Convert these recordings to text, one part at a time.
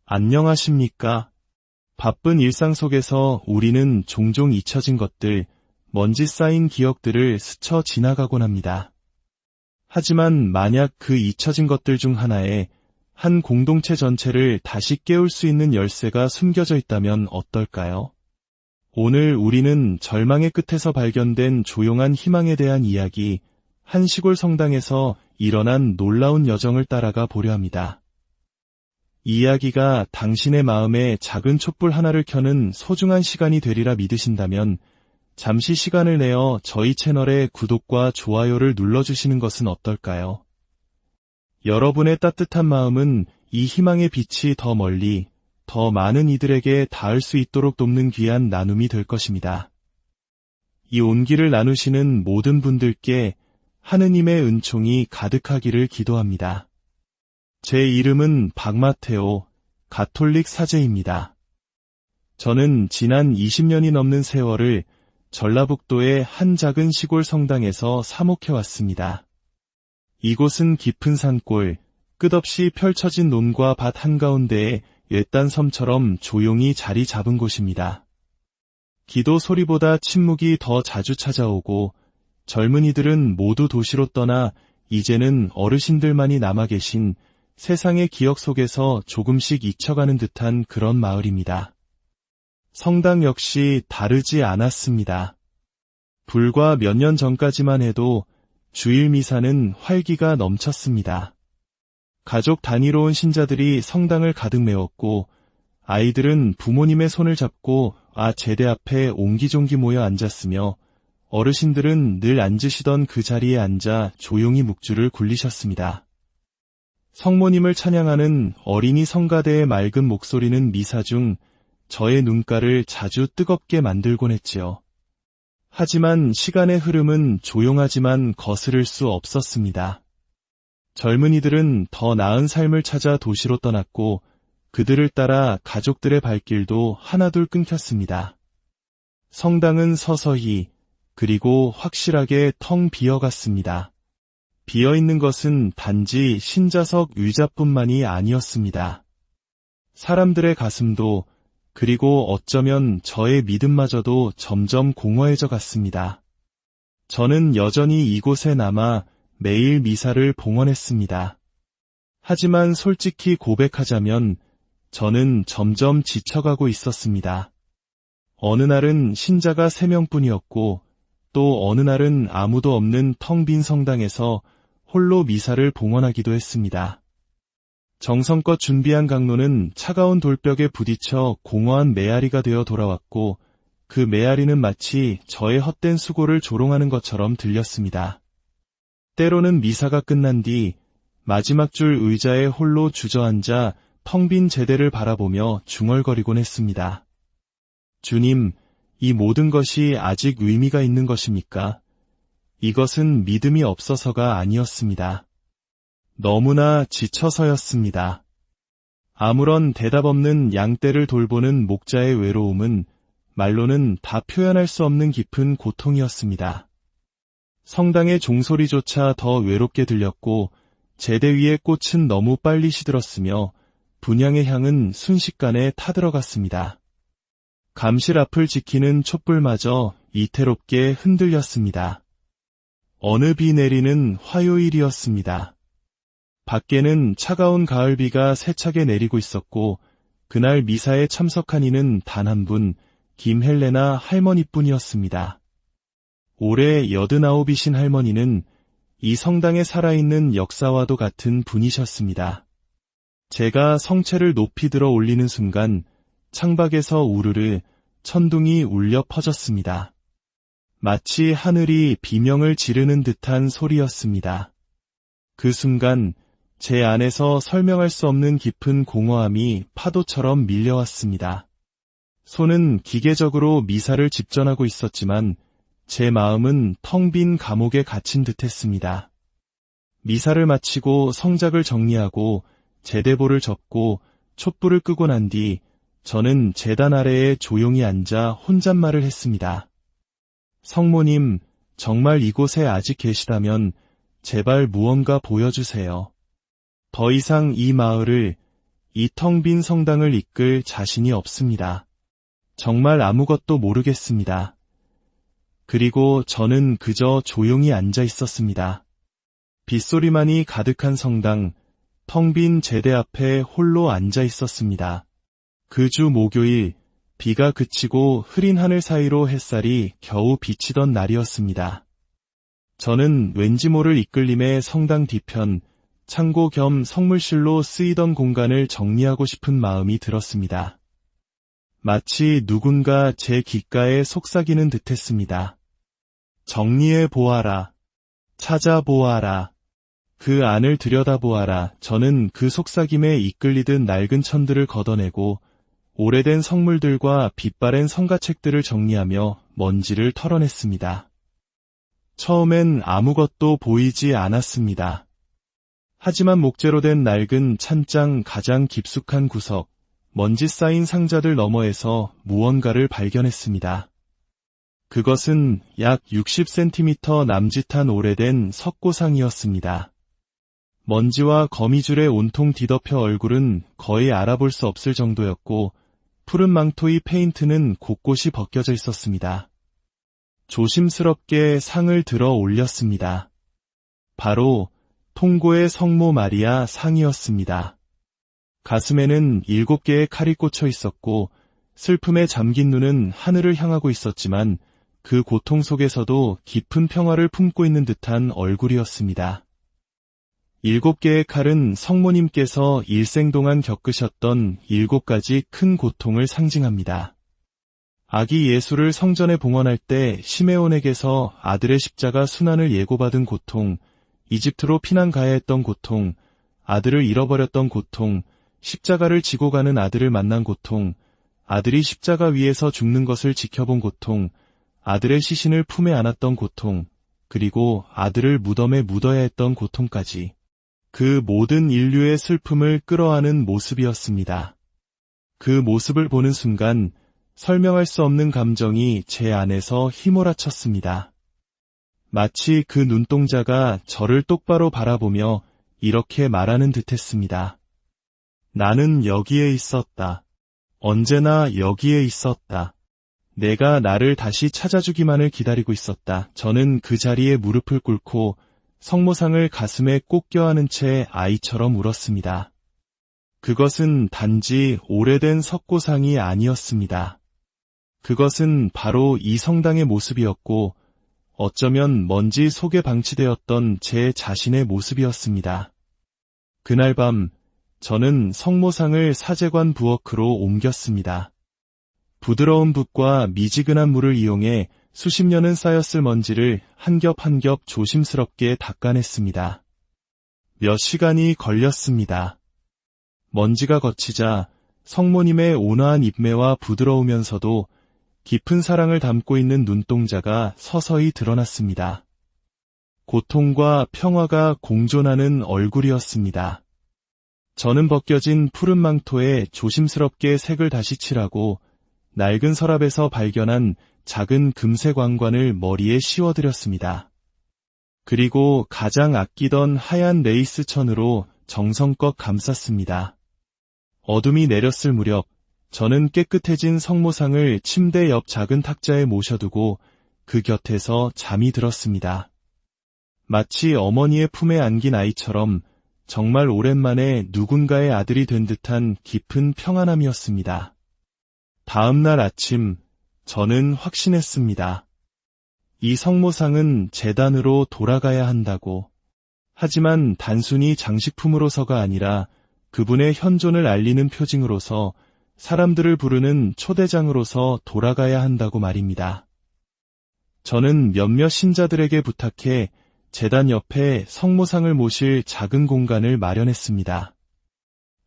안녕하십니까? 바쁜 일상 속에서 우리는 종종 잊혀진 것들, 먼지 쌓인 기억들을 스쳐 지나가곤 합니다. 하지만 만약 그 잊혀진 것들 중 하나에 한 공동체 전체를 다시 깨울 수 있는 열쇠가 숨겨져 있다면 어떨까요? 오늘 우리는 절망의 끝에서 발견된 조용한 희망에 대한 이야기, 한 시골 성당에서 일어난 놀라운 여정을 따라가 보려 합니다. 이 이야기가 당신의 마음에 작은 촛불 하나를 켜는 소중한 시간이 되리라 믿으신다면 잠시 시간을 내어 저희 채널의 구독과 좋아요를 눌러주시는 것은 어떨까요? 여러분의 따뜻한 마음은 이 희망의 빛이 더 멀리, 더 많은 이들에게 닿을 수 있도록 돕는 귀한 나눔이 될 것입니다. 이 온기를 나누시는 모든 분들께 하느님의 은총이 가득하기를 기도합니다. 제 이름은 박마테오, 가톨릭 사제입니다. 저는 지난 20년이 넘는 세월을 전라북도의 한 작은 시골 성당에서 사목해왔습니다. 이곳은 깊은 산골, 끝없이 펼쳐진 논과 밭 한가운데에 외딴 섬처럼 조용히 자리 잡은 곳입니다. 기도 소리보다 침묵이 더 자주 찾아오고 젊은이들은 모두 도시로 떠나 이제는 어르신들만이 남아 계신 세상의 기억 속에서 조금씩 잊혀가는 듯한 그런 마을입니다. 성당 역시 다르지 않았습니다. 불과 몇 년 전까지만 해도 주일 미사는 활기가 넘쳤습니다. 가족 단위로 온 신자들이 성당을 가득 메웠고 아이들은 부모님의 손을 잡고 제대 앞에 옹기종기 모여 앉았으며 어르신들은 늘 앉으시던 그 자리에 앉아 조용히 묵주를 굴리셨습니다. 성모님을 찬양하는 어린이 성가대의 맑은 목소리는 미사 중 저의 눈가를 자주 뜨겁게 만들곤 했지요. 하지만 시간의 흐름은 조용하지만 거스를 수 없었습니다. 젊은이들은 더 나은 삶을 찾아 도시로 떠났고 그들을 따라 가족들의 발길도 하나둘 끊겼습니다. 성당은 서서히 그리고 확실하게 텅 비어갔습니다. 비어있는 것은 단지 신자석 의자뿐만이 아니었습니다. 사람들의 가슴도 그리고 어쩌면 저의 믿음마저도 점점 공허해져 갔습니다. 저는 여전히 이곳에 남아 매일 미사를 봉헌했습니다. 하지만 솔직히 고백하자면 저는 점점 지쳐가고 있었습니다. 어느 날은 신자가 3명뿐이었고 또 어느 날은 아무도 없는 텅 빈 성당에서 홀로 미사를 봉헌하기도 했습니다. 정성껏 준비한 강로는 차가운 돌벽에 부딪혀 공허한 메아리가 되어 돌아왔고 그 메아리는 마치 저의 헛된 수고를 조롱하는 것처럼 들렸습니다. 때로는 미사가 끝난 뒤 마지막 줄 의자에 홀로 주저앉아 텅 빈 제대를 바라보며 중얼거리곤 했습니다. 주님, 이 모든 것이 아직 의미가 있는 것입니까? 이것은 믿음이 없어서가 아니었습니다. 너무나 지쳐서였습니다. 아무런 대답 없는 양떼를 돌보는 목자의 외로움은 말로는 다 표현할 수 없는 깊은 고통이었습니다. 성당의 종소리조차 더 외롭게 들렸고 제대 위의 꽃은 너무 빨리 시들었으며 분향의 향은 순식간에 타들어갔습니다. 감실 앞을 지키는 촛불마저 이태롭게 흔들렸습니다. 어느 비 내리는 화요일이었습니다. 밖에는 차가운 가을비가 세차게 내리고 있었고 그날 미사에 참석한 이는 단 한 분, 김헬레나 할머니뿐이었습니다. 올해 89이신 할머니는 이 성당에 살아있는 역사와도 같은 분이셨습니다. 제가 성체를 높이 들어 올리는 순간 창밖에서 우르르 천둥이 울려 퍼졌습니다. 마치 하늘이 비명을 지르는 듯한 소리였습니다. 그 순간 제 안에서 설명할 수 없는 깊은 공허함이 파도처럼 밀려왔습니다. 손은 기계적으로 미사를 집전하고 있었지만 제 마음은 텅 빈 감옥에 갇힌 듯했습니다. 미사를 마치고 성작을 정리하고 제대보를 접고 촛불을 끄고 난 뒤 저는 제단 아래에 조용히 앉아 혼잣말을 했습니다. 성모님, 정말 이곳에 아직 계시다면 제발 무언가 보여주세요. 더 이상 이 마을을, 이 텅 빈 성당을 이끌 자신이 없습니다. 정말 아무것도 모르겠습니다. 그리고 저는 그저 조용히 앉아 있었습니다. 빗소리만이 가득한 성당, 텅 빈 제대 앞에 홀로 앉아 있었습니다. 그 주 목요일, 비가 그치고 흐린 하늘 사이로 햇살이 겨우 비치던 날이었습니다. 저는 왠지 모를 이끌림에 성당 뒤편, 창고 겸 성물실로 쓰이던 공간을 정리하고 싶은 마음이 들었습니다. 마치 누군가 제 귓가에 속삭이는 듯했습니다. 정리해 보아라. 찾아보아라. 그 안을 들여다보아라. 저는 그 속삭임에 이끌리듯 낡은 천들을 걷어내고 오래된 성물들과 빛바랜 성가책들을 정리하며 먼지를 털어냈습니다. 처음엔 아무것도 보이지 않았습니다. 하지만 목재로 된 낡은 찬장 가장 깊숙한 구석, 먼지 쌓인 상자들 너머에서 무언가를 발견했습니다. 그것은 약 60cm 남짓한 오래된 석고상이었습니다. 먼지와 거미줄에 온통 뒤덮여 얼굴은 거의 알아볼 수 없을 정도였고 푸른 망토의 페인트는 곳곳이 벗겨져 있었습니다. 조심스럽게 상을 들어 올렸습니다. 바로 통고의 성모 마리아 상이었습니다. 가슴에는 7개의 칼이 꽂혀 있었고 슬픔에 잠긴 눈은 하늘을 향하고 있었지만 그 고통 속에서도 깊은 평화를 품고 있는 듯한 얼굴이었습니다. 7개의 칼은 성모님께서 일생 동안 겪으셨던 7가지 큰 고통을 상징합니다. 아기 예수를 성전에 봉헌할 때 시메온에게서 아들의 십자가 순환을 예고받은 고통, 이집트로 피난 가야 했던 고통, 아들을 잃어버렸던 고통, 십자가를 지고 가는 아들을 만난 고통, 아들이 십자가 위에서 죽는 것을 지켜본 고통, 아들의 시신을 품에 안았던 고통, 그리고 아들을 무덤에 묻어야 했던 고통까지. 그 모든 인류의 슬픔을 끌어안은 모습이었습니다. 그 모습을 보는 순간 설명할 수 없는 감정이 제 안에서 휘몰아쳤습니다. 마치 그 눈동자가 저를 똑바로 바라보며 이렇게 말하는 듯했습니다. 나는 여기에 있었다. 언제나 여기에 있었다. 내가 나를 다시 찾아주기만을 기다리고 있었다. 저는 그 자리에 무릎을 꿇고 성모상을 가슴에 꼭 껴안은 채 아이처럼 울었습니다. 그것은 단지 오래된 석고상이 아니었습니다. 그것은 바로 이 성당의 모습이었고 어쩌면 먼지 속에 방치되었던 제 자신의 모습이었습니다. 그날 밤 저는 성모상을 사제관 부엌으로 옮겼습니다. 부드러운 붓과 미지근한 물을 이용해 수십 년은 쌓였을 먼지를 한 겹 한 겹 조심스럽게 닦아냈습니다. 몇 시간이 걸렸습니다. 먼지가 걷히자 성모님의 온화한 입매와 부드러우면서도 깊은 사랑을 담고 있는 눈동자가 서서히 드러났습니다. 고통과 평화가 공존하는 얼굴이었습니다. 저는 벗겨진 푸른 망토에 조심스럽게 색을 다시 칠하고 낡은 서랍에서 발견한 작은 금색 왕관을 머리에 씌워드렸습니다. 그리고 가장 아끼던 하얀 레이스 천으로 정성껏 감쌌습니다. 어둠이 내렸을 무렵 저는 깨끗해진 성모상을 침대 옆 작은 탁자에 모셔두고 그 곁에서 잠이 들었습니다. 마치 어머니의 품에 안긴 아이처럼 정말 오랜만에 누군가의 아들이 된 듯한 깊은 평안함이었습니다. 다음 날 아침 저는 확신했습니다. 이 성모상은 제단으로 돌아가야 한다고. 하지만 단순히 장식품으로서가 아니라 그분의 현존을 알리는 표징으로서 사람들을 부르는 초대장으로서 돌아가야 한다고 말입니다. 저는 몇몇 신자들에게 부탁해 제단 옆에 성모상을 모실 작은 공간을 마련했습니다.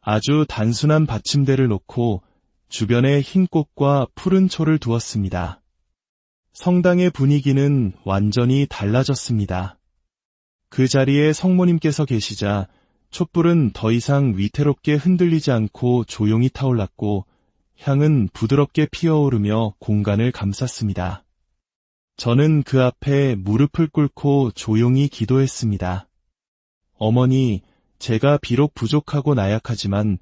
아주 단순한 받침대를 놓고 주변에 흰 꽃과 푸른 초를 두었습니다. 성당의 분위기는 완전히 달라졌습니다. 그 자리에 성모님께서 계시자 촛불은 더 이상 위태롭게 흔들리지 않고 조용히 타올랐고 향은 부드럽게 피어오르며 공간을 감쌌습니다. 저는 그 앞에 무릎을 꿇고 조용히 기도했습니다. 어머니, 제가 비록 부족하고 나약하지만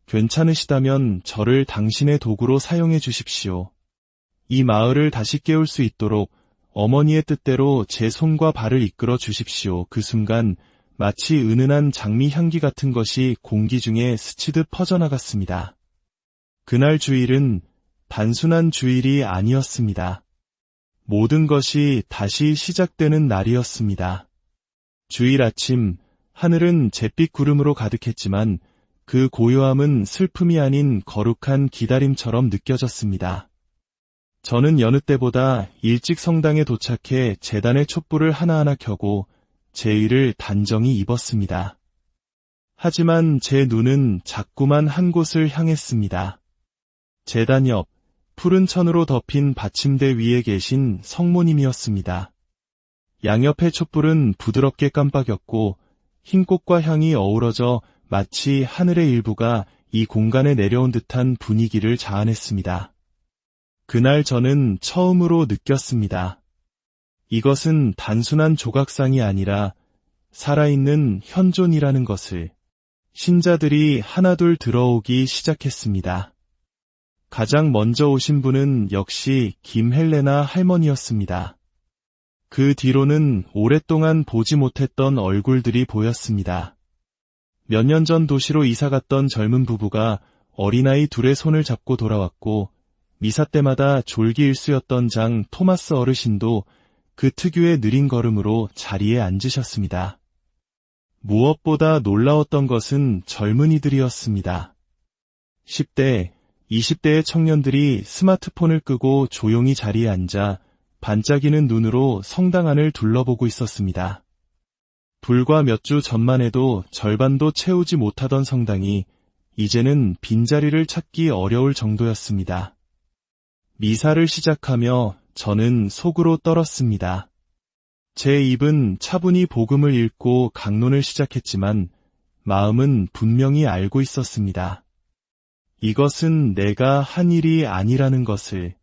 괜찮으시다면 저를 당신의 도구로 사용해 주십시오. 이 마을을 다시 깨울 수 있도록 어머니의 뜻대로 제 손과 발을 이끌어 주십시오. 그 순간 마치 은은한 장미 향기 같은 것이 공기 중에 스치듯 퍼져나갔습니다. 그날 주일은 단순한 주일이 아니었습니다. 모든 것이 다시 시작되는 날이었습니다. 주일 아침, 하늘은 잿빛 구름으로 가득했지만 그 고요함은 슬픔이 아닌 거룩한 기다림처럼 느껴졌습니다. 저는 여느 때보다 일찍 성당에 도착해 제단의 촛불을 하나하나 켜고 제의를 단정히 입었습니다. 하지만 제 눈은 자꾸만 한 곳을 향했습니다. 제단 옆, 푸른 천으로 덮인 받침대 위에 계신 성모님이었습니다. 양옆의 촛불은 부드럽게 깜빡였고 흰 꽃과 향이 어우러져 마치 하늘의 일부가 이 공간에 내려온 듯한 분위기를 자아냈습니다. 그날 저는 처음으로 느꼈습니다. 이것은 단순한 조각상이 아니라 살아있는 현존이라는 것을. 신자들이 하나둘 들어오기 시작했습니다. 가장 먼저 오신 분은 역시 김헬레나 할머니였습니다. 그 뒤로는 오랫동안 보지 못했던 얼굴들이 보였습니다. 몇 년 전 도시로 이사갔던 젊은 부부가 어린아이 둘의 손을 잡고 돌아왔고 미사 때마다 졸기일수였던 장 토마스 어르신도 그 특유의 느린 걸음으로 자리에 앉으셨습니다. 무엇보다 놀라웠던 것은 젊은이들이었습니다. 10대, 20대의 청년들이 스마트폰을 끄고 조용히 자리에 앉아 반짝이는 눈으로 성당 안을 둘러보고 있었습니다. 불과 몇 주 전만 해도 절반도 채우지 못하던 성당이 이제는 빈자리를 찾기 어려울 정도였습니다. 미사를 시작하며 저는 속으로 떨었습니다. 제 입은 차분히 복음을 읽고 강론을 시작했지만 마음은 분명히 알고 있었습니다. 이것은 내가 한 일이 아니라는 것을.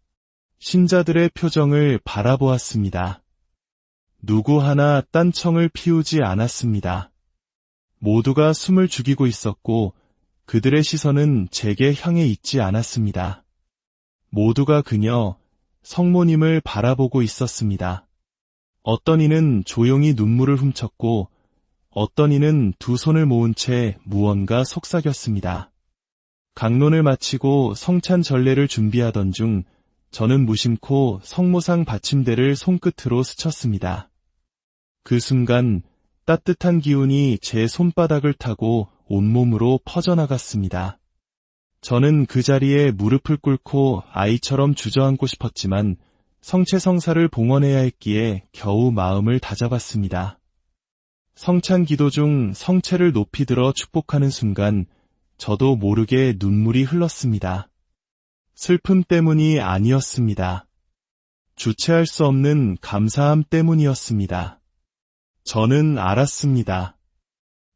신자들의 표정을 바라보았습니다. 누구 하나 딴청을 피우지 않았습니다. 모두가 숨을 죽이고 있었고 그들의 시선은 제게 향해 있지 않았습니다. 모두가 그녀, 성모님을 바라보고 있었습니다. 어떤 이는 조용히 눈물을 훔쳤고 어떤 이는 두 손을 모은 채 무언가 속삭였습니다. 강론을 마치고 성찬 전례를 준비하던 중 저는 무심코 성모상 받침대를 손끝으로 스쳤습니다. 그 순간 따뜻한 기운이 제 손바닥을 타고 온몸으로 퍼져나갔습니다. 저는 그 자리에 무릎을 꿇고 아이처럼 주저앉고 싶었지만 성체성사를 봉헌해야 했기에 겨우 마음을 다잡았습니다. 성찬 기도 중 성체를 높이 들어 축복하는 순간 저도 모르게 눈물이 흘렀습니다. 슬픔 때문이 아니었습니다. 주체할 수 없는 감사함 때문이었습니다. 저는 알았습니다.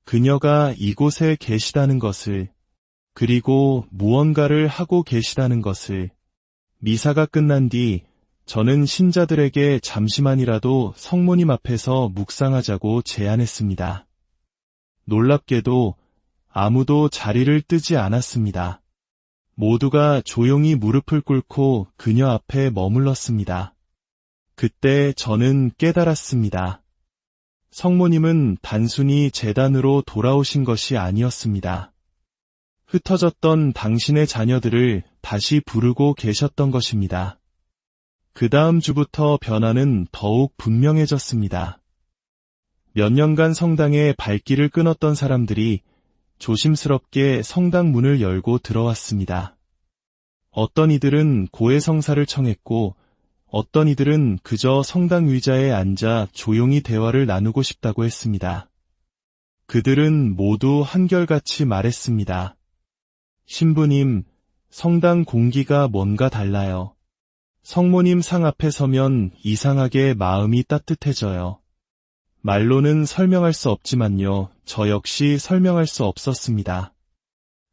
그녀가 이곳에 계시다는 것을, 그리고 무언가를 하고 계시다는 것을. 미사가 끝난 뒤 저는 신자들에게 잠시만이라도 성모님 앞에서 묵상하자고 제안했습니다. 놀랍게도 아무도 자리를 뜨지 않았습니다. 모두가 조용히 무릎을 꿇고 그녀 앞에 머물렀습니다. 그때 저는 깨달았습니다. 성모님은 단순히 제단으로 돌아오신 것이 아니었습니다. 흩어졌던 당신의 자녀들을 다시 부르고 계셨던 것입니다. 그 다음 주부터 변화는 더욱 분명해졌습니다. 몇 년간 성당에 발길을 끊었던 사람들이 조심스럽게 성당 문을 열고 들어왔습니다. 어떤 이들은 고해성사를 청했고 어떤 이들은 그저 성당 의자에 앉아 조용히 대화를 나누고 싶다고 했습니다. 그들은 모두 한결같이 말했습니다. 신부님, 성당 공기가 뭔가 달라요. 성모님 상 앞에 서면 이상하게 마음이 따뜻해져요. 말로는 설명할 수 없지만요, 저 역시 설명할 수 없었습니다.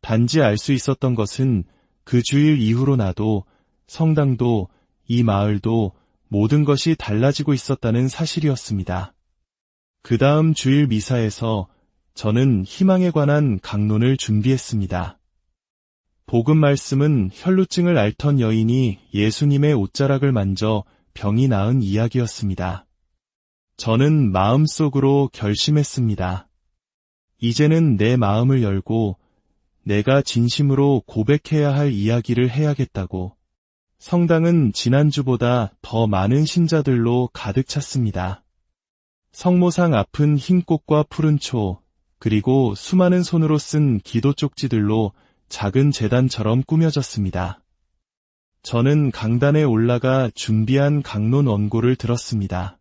단지 알 수 있었던 것은 그 주일 이후로 나도, 성당도, 이 마을도 모든 것이 달라지고 있었다는 사실이었습니다. 그 다음 주일 미사에서 저는 희망에 관한 강론을 준비했습니다. 복음 말씀은 혈루증을 앓던 여인이 예수님의 옷자락을 만져 병이 나은 이야기였습니다. 저는 마음속으로 결심했습니다. 이제는 내 마음을 열고 내가 진심으로 고백해야 할 이야기를 해야겠다고. 성당은 지난주보다 더 많은 신자들로 가득 찼습니다. 성모상 앞은 흰 꽃과 푸른 초, 그리고 수많은 손으로 쓴 기도 쪽지들로 작은 제단처럼 꾸며졌습니다. 저는 강단에 올라가 준비한 강론 원고를 들었습니다.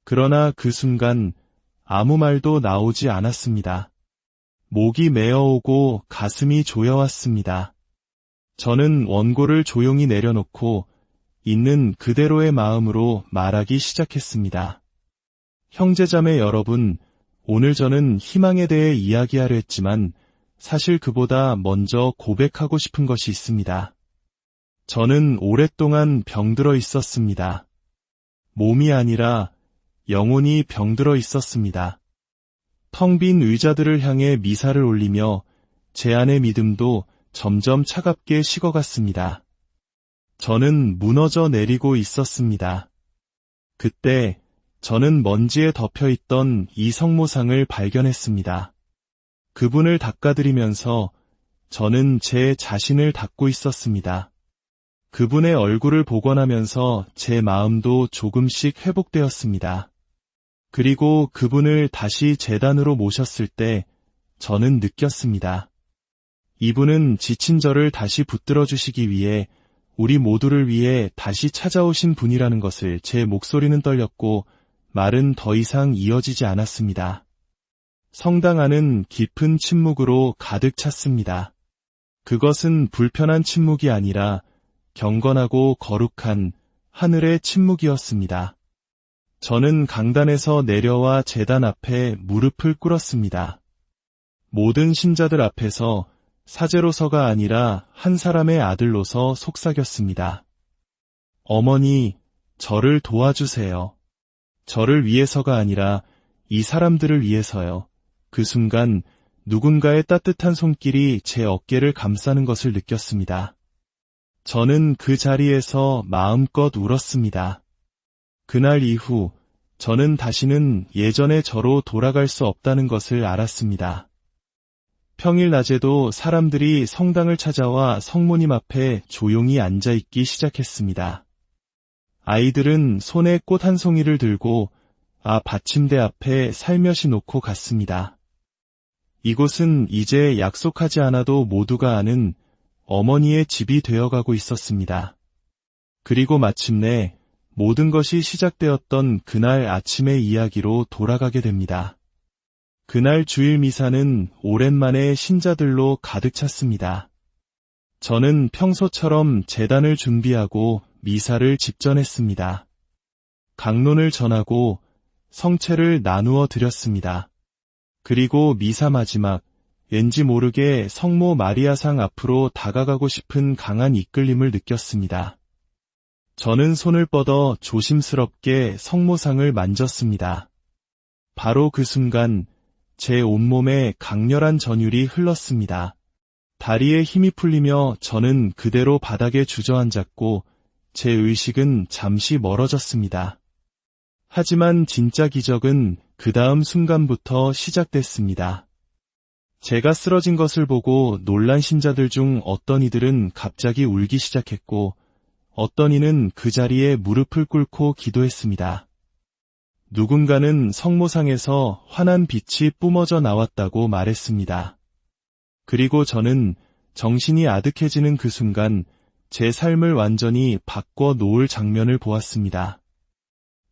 그러나 그 순간 아무 말도 나오지 않았습니다. 목이 메어오고 가슴이 조여왔습니다. 저는 원고를 조용히 내려놓고 있는 그대로의 마음으로 말하기 시작했습니다. 형제자매 여러분, 오늘 저는 희망에 대해 이야기하려 했지만 사실 그보다 먼저 고백하고 싶은 것이 있습니다. 저는 오랫동안 병들어 있었습니다. 몸이 아니라 영혼이 병들어 있었습니다. 텅 빈 의자들을 향해 미사를 올리며 제 안의 믿음도 점점 차갑게 식어갔습니다. 저는 무너져 내리고 있었습니다. 그때 저는 먼지에 덮여있던 이 성모상을 발견했습니다. 그분을 닦아드리면서 저는 제 자신을 닦고 있었습니다. 그분의 얼굴을 복원하면서 제 마음도 조금씩 회복되었습니다. 그리고 그분을 다시 제단으로 모셨을 때 저는 느꼈습니다. 이분은 지친 저를 다시 붙들어 주시기 위해 우리 모두를 위해 다시 찾아오신 분이라는 것을. 제 목소리는 떨렸고 말은 더 이상 이어지지 않았습니다. 성당 안은 깊은 침묵으로 가득 찼습니다. 그것은 불편한 침묵이 아니라 경건하고 거룩한 하늘의 침묵이었습니다. 저는 강단에서 내려와 제단 앞에 무릎을 꿇었습니다. 모든 신자들 앞에서 사제로서가 아니라 한 사람의 아들로서 속삭였습니다. 어머니, 저를 도와주세요. 저를 위해서가 아니라 이 사람들을 위해서요. 그 순간 누군가의 따뜻한 손길이 제 어깨를 감싸는 것을 느꼈습니다. 저는 그 자리에서 마음껏 울었습니다. 그날 이후 저는 다시는 예전의 저로 돌아갈 수 없다는 것을 알았습니다. 평일 낮에도 사람들이 성당을 찾아와 성모님 앞에 조용히 앉아있기 시작했습니다. 아이들은 손에 꽃 한 송이를 들고 받침대 앞에 살며시 놓고 갔습니다. 이곳은 이제 약속하지 않아도 모두가 아는 어머니의 집이 되어가고 있었습니다. 그리고 마침내 모든 것이 시작되었던 그날 아침의 이야기로 돌아가게 됩니다. 그날 주일 미사는 오랜만에 신자들로 가득 찼습니다. 저는 평소처럼 제단을 준비하고 미사를 집전했습니다. 강론을 전하고 성체를 나누어 드렸습니다. 그리고 미사 마지막, 왠지 모르게 성모 마리아상 앞으로 다가가고 싶은 강한 이끌림을 느꼈습니다. 저는 손을 뻗어 조심스럽게 성모상을 만졌습니다. 바로 그 순간 제 온몸에 강렬한 전율이 흘렀습니다. 다리에 힘이 풀리며 저는 그대로 바닥에 주저앉았고 제 의식은 잠시 멀어졌습니다. 하지만 진짜 기적은 그 다음 순간부터 시작됐습니다. 제가 쓰러진 것을 보고 놀란 신자들 중 어떤 이들은 갑자기 울기 시작했고 어떤 이는 그 자리에 무릎을 꿇고 기도했습니다. 누군가는 성모상에서 환한 빛이 뿜어져 나왔다고 말했습니다. 그리고 저는 정신이 아득해지는 그 순간 제 삶을 완전히 바꿔 놓을 장면을 보았습니다.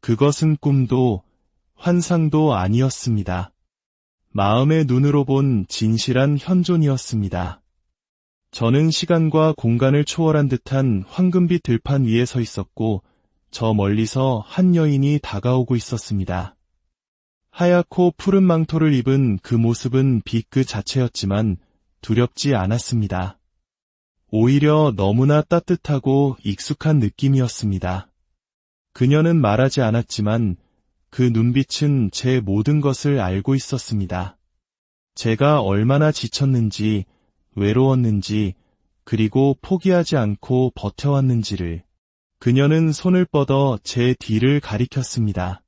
그것은 꿈도 환상도 아니었습니다. 마음의 눈으로 본 진실한 현존이었습니다. 저는 시간과 공간을 초월한 듯한 황금빛 들판 위에 서 있었고 저 멀리서 한 여인이 다가오고 있었습니다. 하얗고 푸른 망토를 입은 그 모습은 빛 그 자체였지만 두렵지 않았습니다. 오히려 너무나 따뜻하고 익숙한 느낌이었습니다. 그녀는 말하지 않았지만 그 눈빛은 제 모든 것을 알고 있었습니다. 제가 얼마나 지쳤는지, 외로웠는지, 그리고 포기하지 않고 버텨왔는지를. 그녀는 손을 뻗어 제 뒤를 가리켰습니다.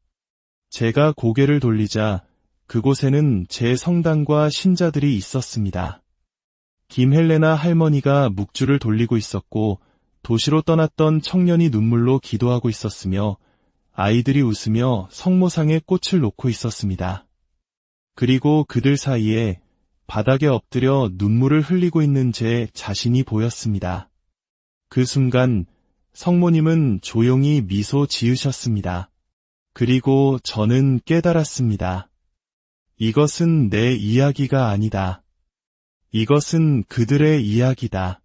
제가 고개를 돌리자 그곳에는 제 성당과 신자들이 있었습니다. 김헬레나 할머니가 묵주를 돌리고 있었고 도시로 떠났던 청년이 눈물로 기도하고 있었으며 아이들이 웃으며 성모상에 꽃을 놓고 있었습니다. 그리고 그들 사이에 바닥에 엎드려 눈물을 흘리고 있는 제 자신이 보였습니다. 그 순간 성모님은 조용히 미소 지으셨습니다. 그리고 저는 깨달았습니다. 이것은 내 이야기가 아니다. 이것은 그들의 이야기다.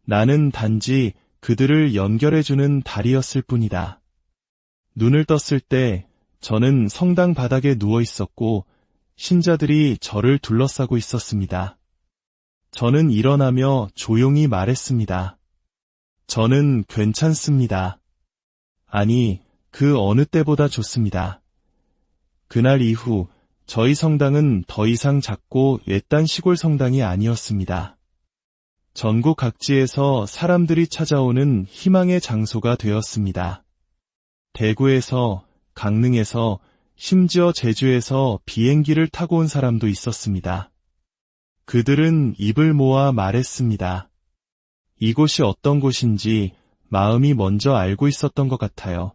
나는 단지 그들을 연결해주는 다리였을 뿐이다. 눈을 떴을 때 저는 성당 바닥에 누워 있었고 신자들이 저를 둘러싸고 있었습니다. 저는 일어나며 조용히 말했습니다. 저는 괜찮습니다. 아니, 그 어느 때보다 좋습니다. 그날 이후 저희 성당은 더 이상 작고 외딴 시골 성당이 아니었습니다. 전국 각지에서 사람들이 찾아오는 희망의 장소가 되었습니다. 대구에서, 강릉에서, 심지어 제주에서 비행기를 타고 온 사람도 있었습니다. 그들은 입을 모아 말했습니다. 이곳이 어떤 곳인지 마음이 먼저 알고 있었던 것 같아요.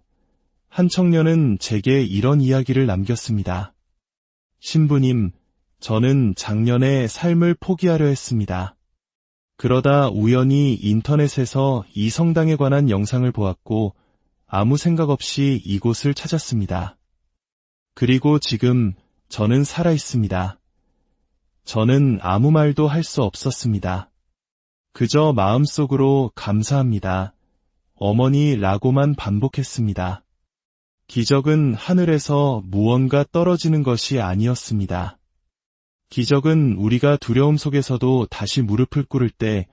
한 청년은 제게 이런 이야기를 남겼습니다. 신부님, 저는 작년에 삶을 포기하려 했습니다. 그러다 우연히 인터넷에서 이 성당에 관한 영상을 보았고 아무 생각 없이 이곳을 찾았습니다. 그리고 지금 저는 살아 있습니다. 저는 아무 말도 할 수 없었습니다. 그저 마음속으로 감사합니다. 어머니라고만 반복했습니다. 기적은 하늘에서 무언가 떨어지는 것이 아니었습니다. 기적은 우리가 두려움 속에서도 다시 무릎을 꿇을 때,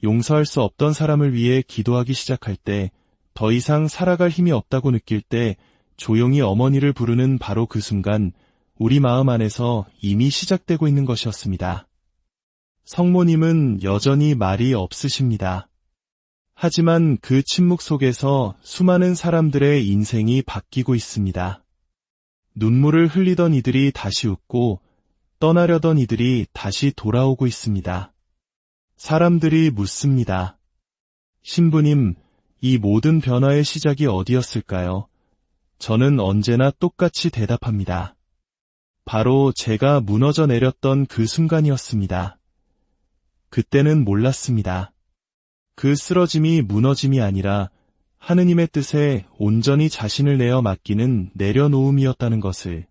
용서할 수 없던 사람을 위해 기도하기 시작할 때, 더 이상 살아갈 힘이 없다고 느낄 때, 조용히 어머니를 부르는 바로 그 순간, 우리 마음 안에서 이미 시작되고 있는 것이었습니다. 성모님은 여전히 말이 없으십니다. 하지만 그 침묵 속에서 수많은 사람들의 인생이 바뀌고 있습니다. 눈물을 흘리던 이들이 다시 웃고 떠나려던 이들이 다시 돌아오고 있습니다. 사람들이 묻습니다. 신부님, 이 모든 변화의 시작이 어디였을까요? 저는 언제나 똑같이 대답합니다. 바로 제가 무너져 내렸던 그 순간이었습니다. 그때는 몰랐습니다. 그 쓰러짐이 무너짐이 아니라 하느님의 뜻에 온전히 자신을 내어 맡기는 내려놓음이었다는 것을.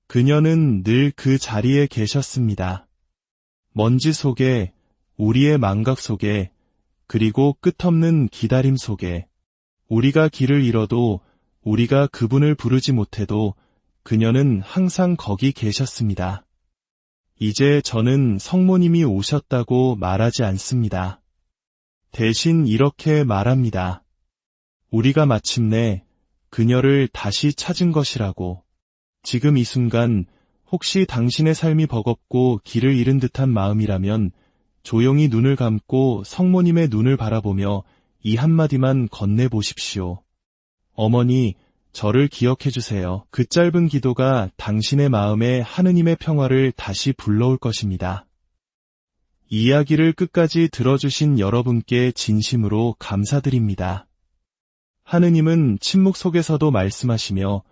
그녀는 늘 그 자리에 계셨습니다. 먼지 속에, 우리의 망각 속에, 그리고 끝없는 기다림 속에, 우리가 길을 잃어도, 우리가 그분을 부르지 못해도 그녀는 항상 거기 계셨습니다. 이제 저는 성모님이 오셨다고 말하지 않습니다. 대신 이렇게 말합니다. 우리가 마침내 그녀를 다시 찾은 것이라고. 지금 이 순간 혹시 당신의 삶이 버겁고 길을 잃은 듯한 마음이라면 조용히 눈을 감고 성모님의 눈을 바라보며 이 한마디만 건네보십시오. 어머니, 저를 기억해 주세요. 그 짧은 기도가 당신의 마음에 하느님의 평화를 다시 불러올 것입니다. 이야기를 끝까지 들어주신 여러분께 진심으로 감사드립니다. 하느님은 침묵 속에서도 말씀하시며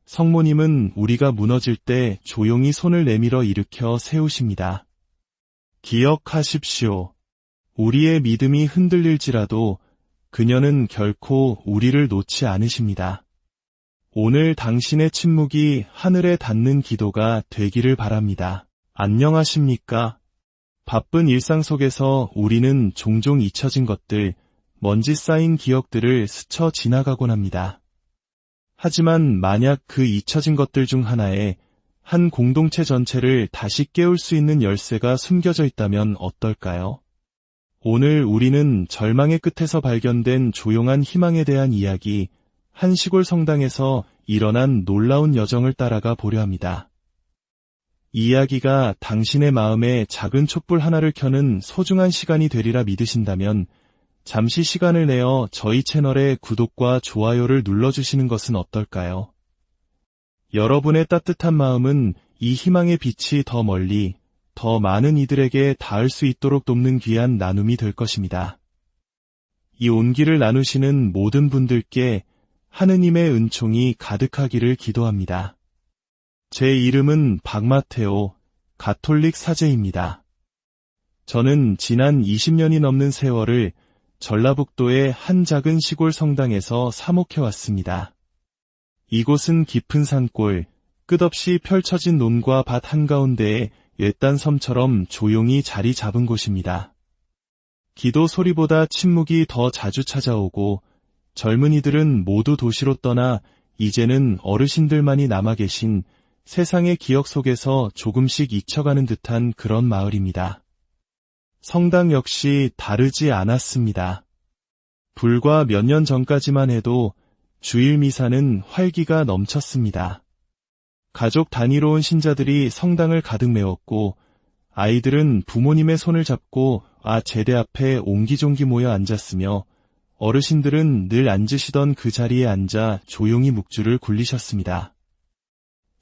성모님은 우리가 무너질 때 조용히 손을 내밀어 일으켜 세우십니다. 기억하십시오. 우리의 믿음이 흔들릴지라도 그녀는 결코 우리를 놓지 않으십니다. 오늘 당신의 침묵이 하늘에 닿는 기도가 되기를 바랍니다. 안녕하십니까? 바쁜 일상 속에서 우리는 종종 잊혀진 것들, 먼지 쌓인 기억들을 스쳐 지나가곤 합니다. 하지만 만약 그 잊혀진 것들 중 하나에 한 공동체 전체를 다시 깨울 수 있는 열쇠가 숨겨져 있다면 어떨까요? 오늘 우리는 절망의 끝에서 발견된 조용한 희망에 대한 이야기, 한 시골 성당에서 일어난 놀라운 여정을 따라가 보려 합니다. 이 이야기가 당신의 마음에 작은 촛불 하나를 켜는 소중한 시간이 되리라 믿으신다면 잠시 시간을 내어 저희 채널의 구독과 좋아요를 눌러주시는 것은 어떨까요? 여러분의 따뜻한 마음은 이 희망의 빛이 더 멀리, 더 많은 이들에게 닿을 수 있도록 돕는 귀한 나눔이 될 것입니다. 이 온기를 나누시는 모든 분들께 하느님의 은총이 가득하기를 기도합니다. 제 이름은 박마테오, 가톨릭 사제입니다. 저는 지난 20년이 넘는 세월을 전라북도의 한 작은 시골 성당에서 사목해왔습니다. 이곳은 깊은 산골, 끝없이 펼쳐진 논과 밭 한가운데에 외딴 섬처럼 조용히 자리 잡은 곳입니다. 기도 소리보다 침묵이 더 자주 찾아오고 젊은이들은 모두 도시로 떠나 이제는 어르신들만이 남아 계신 세상의 기억 속에서 조금씩 잊혀가는 듯한 그런 마을입니다. 성당 역시 다르지 않았습니다. 불과 몇 년 전까지만 해도 주일 미사는 활기가 넘쳤습니다. 가족 단위로 온 신자들이 성당을 가득 메웠고 아이들은 부모님의 손을 잡고 제대 앞에 옹기종기 모여 앉았으며 어르신들은 늘 앉으시던 그 자리에 앉아 조용히 묵주를 굴리셨습니다.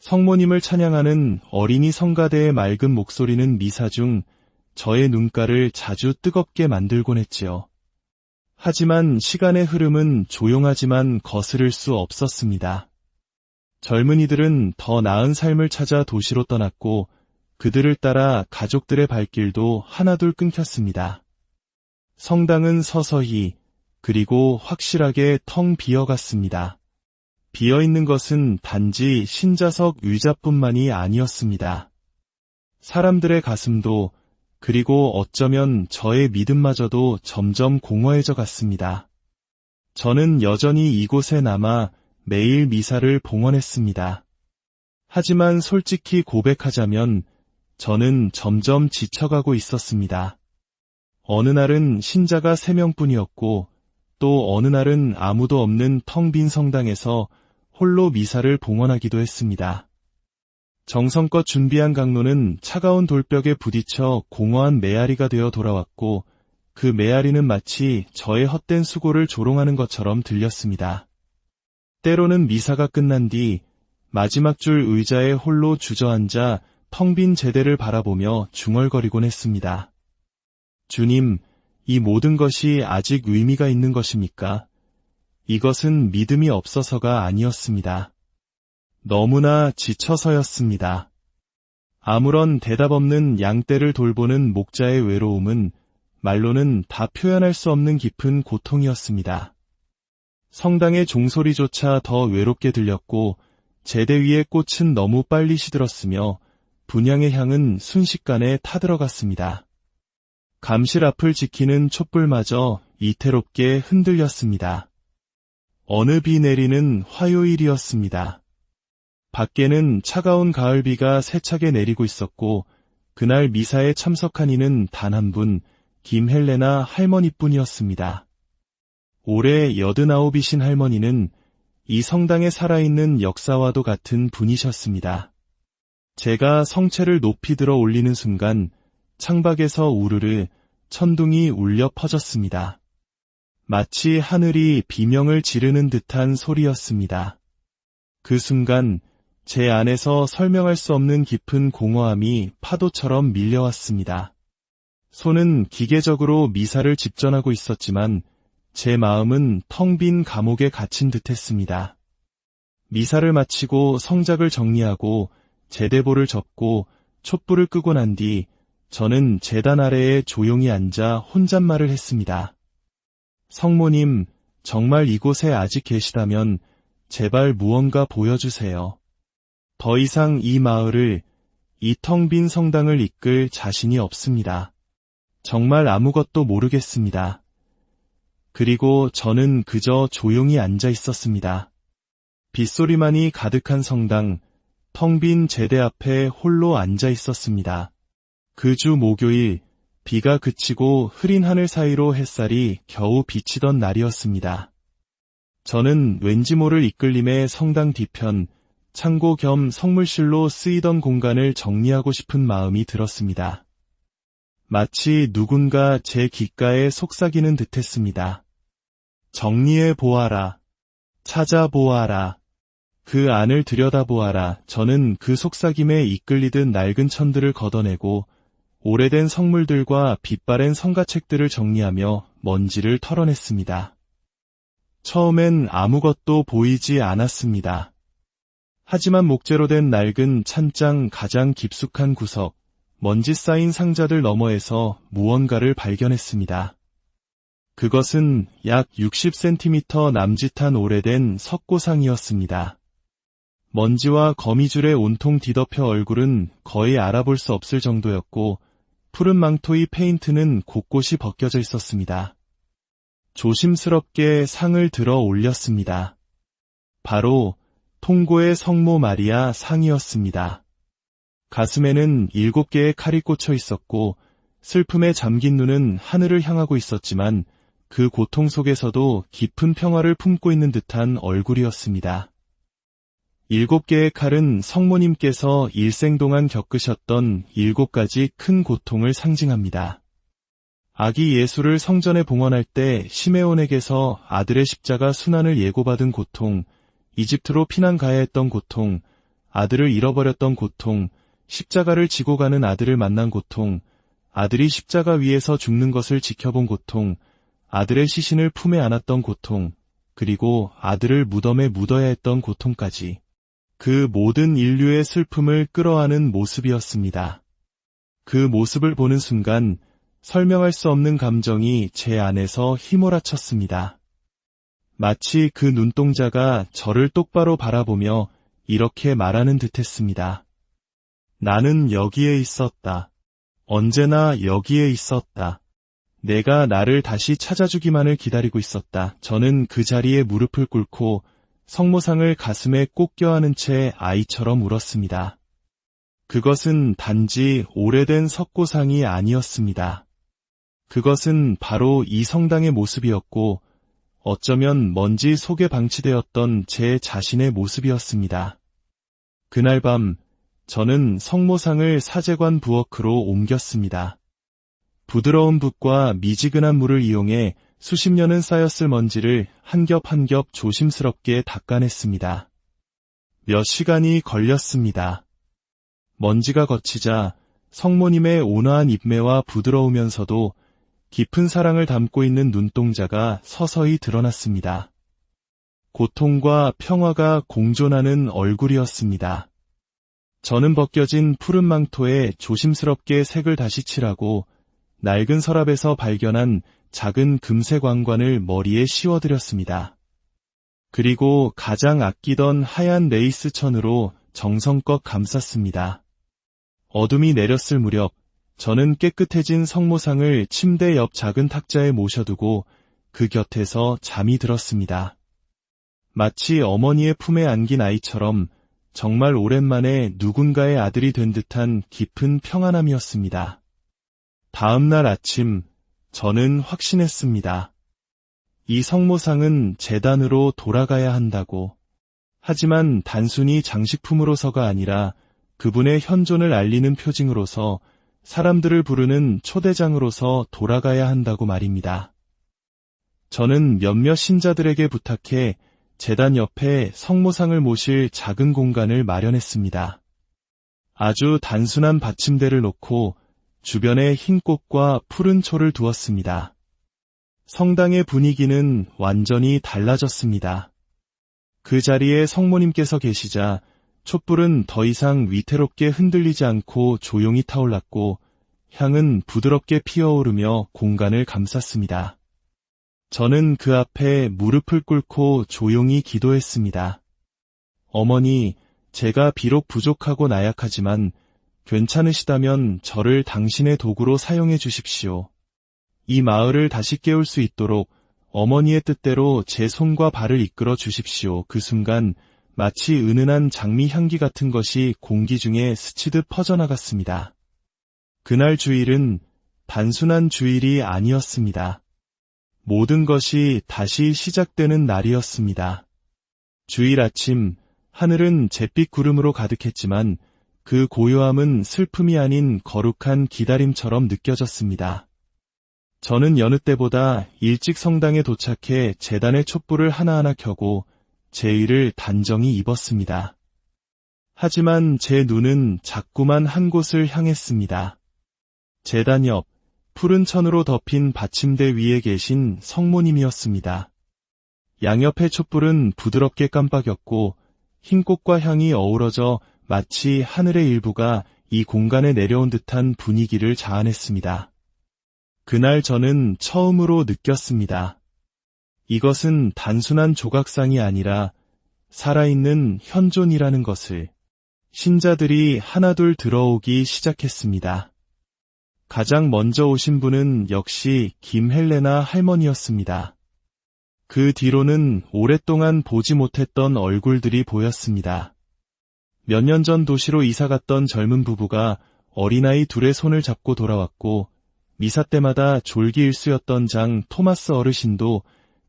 성모님을 찬양하는 어린이 성가대의 맑은 목소리는 미사 중 저의 눈가를 자주 뜨겁게 만들곤 했지요. 하지만 시간의 흐름은 조용하지만 거스를 수 없었습니다. 젊은이들은 더 나은 삶을 찾아 도시로 떠났고 그들을 따라 가족들의 발길도 하나둘 끊겼습니다. 성당은 서서히 그리고 확실하게 텅 비어갔습니다. 비어있는 것은 단지 신자석 의자뿐만이 아니었습니다. 사람들의 가슴도 그리고 어쩌면 저의 믿음마저도 점점 공허해져 갔습니다. 저는 여전히 이곳에 남아 매일 미사를 봉헌했습니다. 하지만 솔직히 고백하자면 저는 점점 지쳐가고 있었습니다. 어느 날은 신자가 3명뿐이었고 또 어느 날은 아무도 없는 텅 빈 성당에서 홀로 미사를 봉헌하기도 했습니다. 정성껏 준비한 강로는 차가운 돌벽에 부딪혀 공허한 메아리가 되어 돌아왔고 그 메아리는 마치 저의 헛된 수고를 조롱하는 것처럼 들렸습니다. 때로는 미사가 끝난 뒤 마지막 줄 의자에 홀로 주저앉아 텅 빈 제대를 바라보며 중얼거리곤 했습니다. 주님, 이 모든 것이 아직 의미가 있는 것입니까? 이것은 믿음이 없어서가 아니었습니다. 너무나 지쳐서였습니다. 아무런 대답 없는 양떼를 돌보는 목자의 외로움은 말로는 다 표현할 수 없는 깊은 고통이었습니다. 성당의 종소리조차 더 외롭게 들렸고 제대 위의 꽃은 너무 빨리 시들었으며 분향의 향은 순식간에 타들어갔습니다. 감실 앞을 지키는 촛불마저 이태롭게 흔들렸습니다. 어느 비 내리는 화요일이었습니다. 밖에는 차가운 가을비가 세차게 내리고 있었고 그날 미사에 참석한 이는 단 한 분, 김헬레나 할머니뿐이었습니다. 올해 89이신 할머니는 이 성당에 살아있는 역사와도 같은 분이셨습니다. 제가 성체를 높이 들어 올리는 순간 창밖에서 우르르 천둥이 울려 퍼졌습니다. 마치 하늘이 비명을 지르는 듯한 소리였습니다. 그 순간 제 안에서 설명할 수 없는 깊은 공허함이 파도처럼 밀려왔습니다. 손은 기계적으로 미사를 집전하고 있었지만 제 마음은 텅 빈 감옥에 갇힌 듯했습니다. 미사를 마치고 성작을 정리하고 제대보를 접고 촛불을 끄고 난 뒤 저는 제단 아래에 조용히 앉아 혼잣말을 했습니다. 성모님, 정말 이곳에 아직 계시다면 제발 무언가 보여주세요. 더 이상 이 마을을, 이 텅 빈 성당을 이끌 자신이 없습니다. 정말 아무것도 모르겠습니다. 그리고 저는 그저 조용히 앉아 있었습니다. 빗소리만이 가득한 성당, 텅 빈 제대 앞에 홀로 앉아 있었습니다. 그 주 목요일, 비가 그치고 흐린 하늘 사이로 햇살이 겨우 비치던 날이었습니다. 저는 왠지 모를 이끌림에 성당 뒤편, 창고 겸 성물실로 쓰이던 공간을 정리하고 싶은 마음이 들었습니다. 마치 누군가 제 귓가에 속삭이는 듯했습니다. 정리해 보아라. 찾아보아라. 그 안을 들여다보아라. 저는 그 속삭임에 이끌리듯 낡은 천들을 걷어내고 오래된 성물들과 빛바랜 성가책들을 정리하며 먼지를 털어냈습니다. 처음엔 아무것도 보이지 않았습니다. 하지만 목재로 된 낡은 찬장 가장 깊숙한 구석, 먼지 쌓인 상자들 너머에서 무언가를 발견했습니다. 그것은 약 60cm 남짓한 오래된 석고상이었습니다. 먼지와 거미줄에 온통 뒤덮여 얼굴은 거의 알아볼 수 없을 정도였고 푸른 망토의 페인트는 곳곳이 벗겨져 있었습니다. 조심스럽게 상을 들어 올렸습니다. 바로 통고의 성모 마리아 상이었습니다. 가슴에는 7개의 칼이 꽂혀 있었고 슬픔에 잠긴 눈은 하늘을 향하고 있었지만 그 고통 속에서도 깊은 평화를 품고 있는 듯한 얼굴이었습니다. 7개의 칼은 성모님께서 일생 동안 겪으셨던 7가지 큰 고통을 상징합니다. 아기 예수를 성전에 봉헌할 때 시메온에게서 아들의 십자가 순환을 예고받은 고통, 이집트로 피난 가야 했던 고통, 아들을 잃어버렸던 고통, 십자가를 지고 가는 아들을 만난 고통, 아들이 십자가 위에서 죽는 것을 지켜본 고통, 아들의 시신을 품에 안았던 고통, 그리고 아들을 무덤에 묻어야 했던 고통까지. 그 모든 인류의 슬픔을 끌어안은 모습이었습니다. 그 모습을 보는 순간 설명할 수 없는 감정이 제 안에서 휘몰아쳤습니다. 마치 그 눈동자가 저를 똑바로 바라보며 이렇게 말하는 듯했습니다. 나는 여기에 있었다. 언제나 여기에 있었다. 내가 나를 다시 찾아주기만을 기다리고 있었다. 저는 그 자리에 무릎을 꿇고 성모상을 가슴에 꼭 껴안은 채 아이처럼 울었습니다. 그것은 단지 오래된 석고상이 아니었습니다. 그것은 바로 이 성당의 모습이었고 어쩌면 먼지 속에 방치되었던 제 자신의 모습이었습니다. 그날 밤 저는 성모상을 사제관 부엌으로 옮겼습니다. 부드러운 붓과 미지근한 물을 이용해 수십 년은 쌓였을 먼지를 한 겹 한 겹 조심스럽게 닦아냈습니다. 몇 시간이 걸렸습니다. 먼지가 걷히자 성모님의 온화한 입매와 부드러우면서도 깊은 사랑을 담고 있는 눈동자가 서서히 드러났습니다. 고통과 평화가 공존하는 얼굴이었습니다. 저는 벗겨진 푸른 망토에 조심스럽게 색을 다시 칠하고 낡은 서랍에서 발견한 작은 금색 왕관을 머리에 씌워드렸습니다. 그리고 가장 아끼던 하얀 레이스 천으로 정성껏 감쌌습니다. 어둠이 내렸을 무렵 저는 깨끗해진 성모상을 침대 옆 작은 탁자에 모셔두고 그 곁에서 잠이 들었습니다. 마치 어머니의 품에 안긴 아이처럼 정말 오랜만에 누군가의 아들이 된 듯한 깊은 평안함이었습니다. 다음 날 아침 저는 확신했습니다. 이 성모상은 제단으로 돌아가야 한다고. 하지만 단순히 장식품으로서가 아니라 그분의 현존을 알리는 표징으로서 사람들을 부르는 초대장으로서 돌아가야 한다고 말입니다. 저는 몇몇 신자들에게 부탁해 제단 옆에 성모상을 모실 작은 공간을 마련했습니다. 아주 단순한 받침대를 놓고 주변에 흰 꽃과 푸른 초를 두었습니다. 성당의 분위기는 완전히 달라졌습니다. 그 자리에 성모님께서 계시자 촛불은 더 이상 위태롭게 흔들리지 않고 조용히 타올랐고 향은 부드럽게 피어오르며 공간을 감쌌습니다. 저는 그 앞에 무릎을 꿇고 조용히 기도했습니다. 어머니, 제가 비록 부족하고 나약하지만 괜찮으시다면 저를 당신의 도구로 사용해 주십시오. 이 마을을 다시 깨울 수 있도록 어머니의 뜻대로 제 손과 발을 이끌어 주십시오. 그 순간 마치 은은한 장미 향기 같은 것이 공기 중에 스치듯 퍼져나갔습니다. 그날 주일은 단순한 주일이 아니었습니다. 모든 것이 다시 시작되는 날이었습니다. 주일 아침 하늘은 잿빛 구름으로 가득했지만 그 고요함은 슬픔이 아닌 거룩한 기다림처럼 느껴졌습니다. 저는 여느 때보다 일찍 성당에 도착해 제단의 촛불을 하나하나 켜고 제의를 단정히 입었습니다. 하지만 제 눈은 자꾸만 한 곳을 향했습니다. 제단 옆 푸른 천으로 덮인 받침대 위에 계신 성모님이었습니다. 양옆의 촛불은 부드럽게 깜빡였고 흰 꽃과 향이 어우러져 마치 하늘의 일부가 이 공간에 내려온 듯한 분위기를 자아냈습니다. 그날 저는 처음으로 느꼈습니다. 이것은 단순한 조각상이 아니라 살아있는 현존이라는 것을. 신자들이 하나둘 들어오기 시작했습니다. 가장 먼저 오신 분은 역시 김헬레나 할머니였습니다. 그 뒤로는 오랫동안 보지 못했던 얼굴들이 보였습니다. 몇 년 전 도시로 이사갔던 젊은 부부가 어린아이 둘의 손을 잡고 돌아왔고 미사 때마다 졸기일수였던 장 토마스 어르신도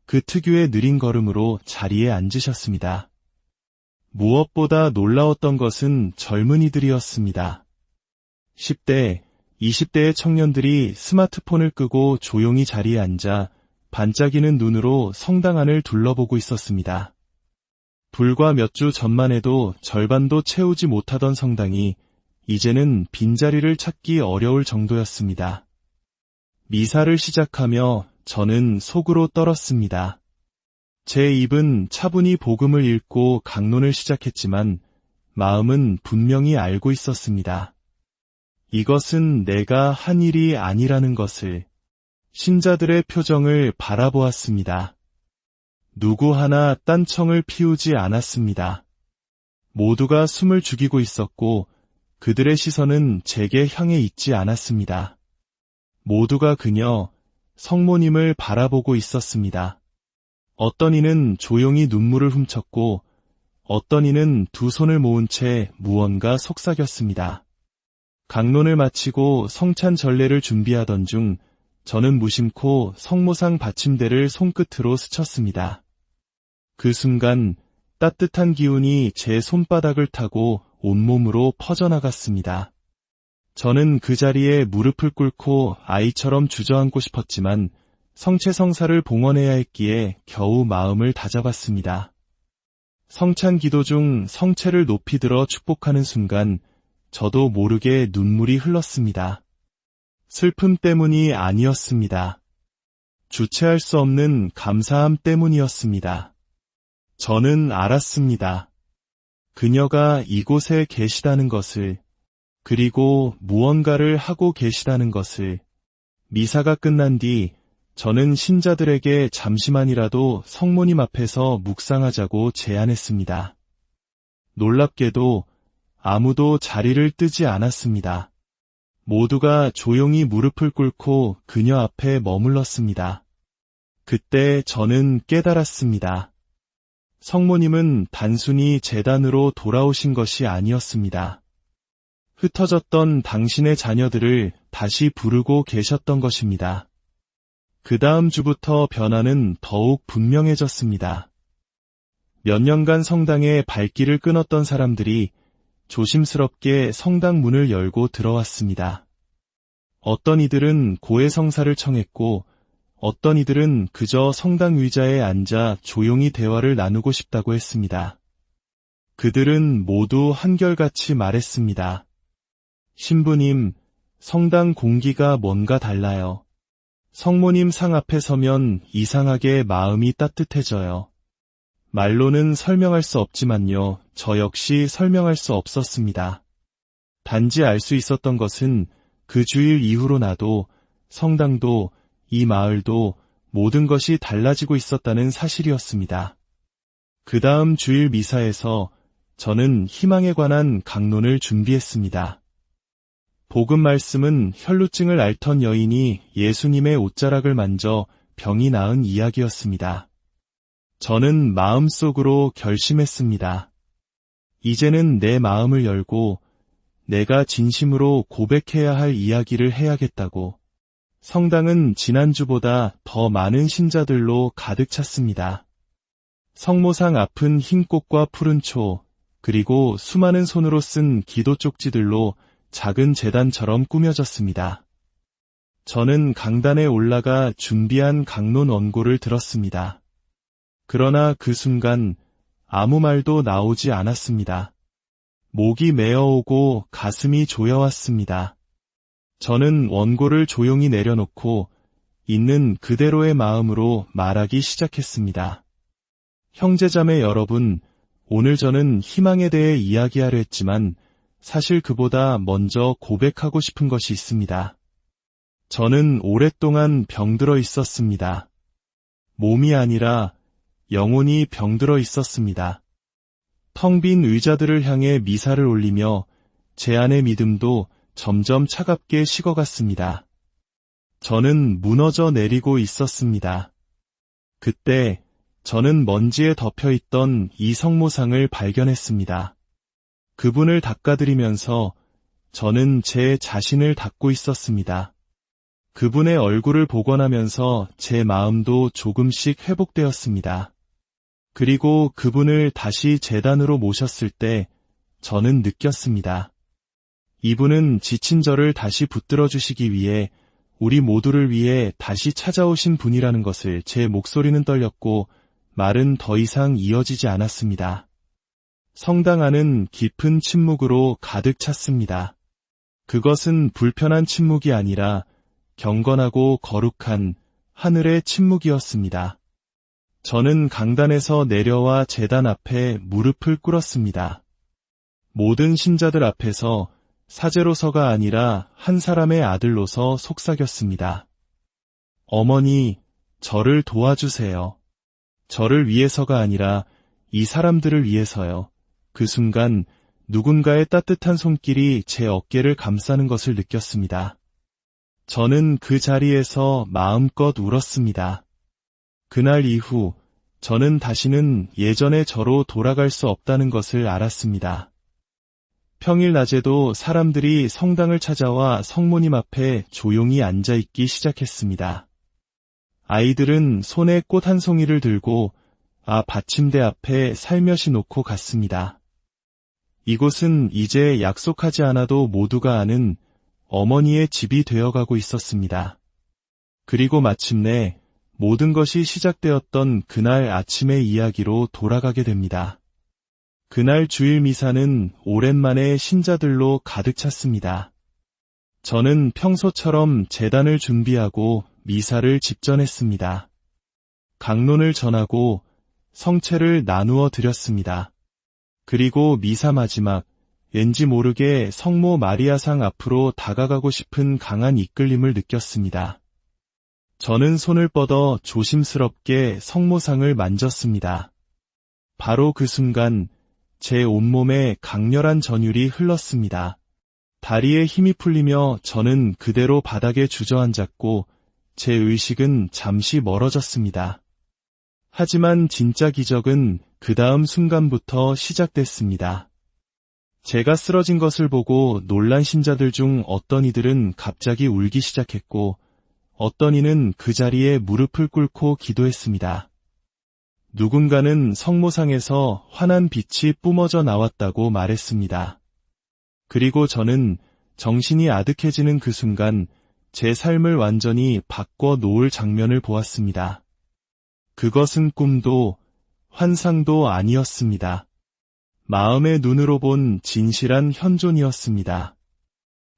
그 특유의 느린 걸음으로 자리에 앉으셨습니다. 무엇보다 놀라웠던 것은 젊은이들이었습니다. 10대, 20대의 청년들이 스마트폰을 끄고 조용히 자리에 앉아 반짝이는 눈으로 성당 안을 둘러보고 있었습니다. 불과 몇 주 전만 해도 절반도 채우지 못하던 성당이 이제는 빈자리를 찾기 어려울 정도였습니다. 미사를 시작하며 저는 속으로 떨었습니다. 제 입은 차분히 복음을 읽고 강론을 시작했지만 마음은 분명히 알고 있었습니다. 이것은 내가 한 일이 아니라는 것을. 신자들의 표정을 바라보았습니다. 누구 하나 딴청을 피우지 않았습니다. 모두가 숨을 죽이고 있었고 그들의 시선은 제게 향해 있지 않았습니다. 모두가 그녀, 성모님을 바라보고 있었습니다. 어떤 이는 조용히 눈물을 훔쳤고 어떤 이는 두 손을 모은 채 무언가 속삭였습니다. 강론을 마치고 성찬 전례를 준비하던 중 저는 무심코 성모상 받침대를 손끝으로 스쳤습니다. 그 순간 따뜻한 기운이 제 손바닥을 타고 온몸으로 퍼져나갔습니다. 저는 그 자리에 무릎을 꿇고 아이처럼 주저앉고 싶었지만 성체성사를 봉헌해야 했기에 겨우 마음을 다잡았습니다. 성찬 기도 중 성체를 높이 들어 축복하는 순간 저도 모르게 눈물이 흘렀습니다. 슬픔 때문이 아니었습니다. 주체할 수 없는 감사함 때문이었습니다. 저는 알았습니다. 그녀가 이곳에 계시다는 것을, 그리고 무언가를 하고 계시다는 것을. 미사가 끝난 뒤 저는 신자들에게 잠시만이라도 성모님 앞에서 묵상하자고 제안했습니다. 놀랍게도 아무도 자리를 뜨지 않았습니다. 모두가 조용히 무릎을 꿇고 그녀 앞에 머물렀습니다. 그때 저는 깨달았습니다. 성모님은 단순히 제단으로 돌아오신 것이 아니었습니다. 흩어졌던 당신의 자녀들을 다시 부르고 계셨던 것입니다. 그 다음 주부터 변화는 더욱 분명해졌습니다. 몇 년간 성당에 발길을 끊었던 사람들이 조심스럽게 성당 문을 열고 들어왔습니다. 어떤 이들은 고해성사를 청했고 어떤 이들은 그저 성당 의자에 앉아 조용히 대화를 나누고 싶다고 했습니다. 그들은 모두 한결같이 말했습니다. 신부님, 성당 공기가 뭔가 달라요. 성모님 상 앞에 서면 이상하게 마음이 따뜻해져요. 말로는 설명할 수 없지만요, 저 역시 설명할 수 없었습니다. 단지 알 수 있었던 것은 그 주일 이후로 나도, 성당도, 이 마을도 모든 것이 달라지고 있었다는 사실이었습니다. 그 다음 주일 미사에서 저는 희망에 관한 강론을 준비했습니다. 복음 말씀은 혈루증을 앓던 여인이 예수님의 옷자락을 만져 병이 나은 이야기였습니다. 저는 마음속으로 결심했습니다. 이제는 내 마음을 열고 내가 진심으로 고백해야 할 이야기를 해야겠다고. 성당은 지난주보다 더 많은 신자들로 가득 찼습니다. 성모상 앞은 흰 꽃과 푸른 초, 그리고 수많은 손으로 쓴 기도 쪽지들로 작은 제단처럼 꾸며졌습니다. 저는 강단에 올라가 준비한 강론 원고를 들었습니다. 그러나 그 순간 아무 말도 나오지 않았습니다. 목이 메어오고 가슴이 조여왔습니다. 저는 원고를 조용히 내려놓고 있는 그대로의 마음으로 말하기 시작했습니다. 형제자매 여러분, 오늘 저는 희망에 대해 이야기하려 했지만 사실 그보다 먼저 고백하고 싶은 것이 있습니다. 저는 오랫동안 병들어 있었습니다. 몸이 아니라 영혼이 병들어 있었습니다. 텅 빈 의자들을 향해 미사를 올리며 제 안의 믿음도 점점 차갑게 식어갔습니다. 저는 무너져 내리고 있었습니다. 그때 저는 먼지에 덮여있던 이 성모상을 발견했습니다. 그분을 닦아드리면서 저는 제 자신을 닦고 있었습니다. 그분의 얼굴을 복원하면서 제 마음도 조금씩 회복되었습니다. 그리고 그분을 다시 제단으로 모셨을 때 저는 느꼈습니다. 이분은 지친 저를 다시 붙들어 주시기 위해 우리 모두를 위해 다시 찾아오신 분이라는 것을. 제 목소리는 떨렸고 말은 더 이상 이어지지 않았습니다. 성당 안은 깊은 침묵으로 가득 찼습니다. 그것은 불편한 침묵이 아니라 경건하고 거룩한 하늘의 침묵이었습니다. 저는 강단에서 내려와 제단 앞에 무릎을 꿇었습니다. 모든 신자들 앞에서 사제로서가 아니라 한 사람의 아들로서 속삭였습니다. 어머니, 저를 도와주세요. 저를 위해서가 아니라 이 사람들을 위해서요. 그 순간 누군가의 따뜻한 손길이 제 어깨를 감싸는 것을 느꼈습니다. 저는 그 자리에서 마음껏 울었습니다. 그날 이후 저는 다시는 예전의 저로 돌아갈 수 없다는 것을 알았습니다. 평일 낮에도 사람들이 성당을 찾아와 성모님 앞에 조용히 앉아있기 시작했습니다. 아이들은 손에 꽃 한 송이를 들고 받침대 앞에 살며시 놓고 갔습니다. 이곳은 이제 약속하지 않아도 모두가 아는 어머니의 집이 되어가고 있었습니다. 그리고 마침내 모든 것이 시작되었던 그날 아침의 이야기로 돌아가게 됩니다. 그날 주일 미사는 오랜만에 신자들로 가득 찼습니다. 저는 평소처럼 제단을 준비하고 미사를 집전했습니다. 강론을 전하고 성체를 나누어 드렸습니다. 그리고 미사 마지막, 왠지 모르게 성모 마리아상 앞으로 다가가고 싶은 강한 이끌림을 느꼈습니다. 저는 손을 뻗어 조심스럽게 성모상을 만졌습니다. 바로 그 순간 제 온몸에 강렬한 전율이 흘렀습니다. 다리에 힘이 풀리며 저는 그대로 바닥에 주저앉았고 제 의식은 잠시 멀어졌습니다. 하지만 진짜 기적은 그 다음 순간부터 시작됐습니다. 제가 쓰러진 것을 보고 놀란 신자들 중 어떤 이들은 갑자기 울기 시작했고 어떤 이는 그 자리에 무릎을 꿇고 기도했습니다. 누군가는 성모상에서 환한 빛이 뿜어져 나왔다고 말했습니다. 그리고 저는 정신이 아득해지는 그 순간 제 삶을 완전히 바꿔 놓을 장면을 보았습니다. 그것은 꿈도 환상도 아니었습니다. 마음의 눈으로 본 진실한 현존이었습니다.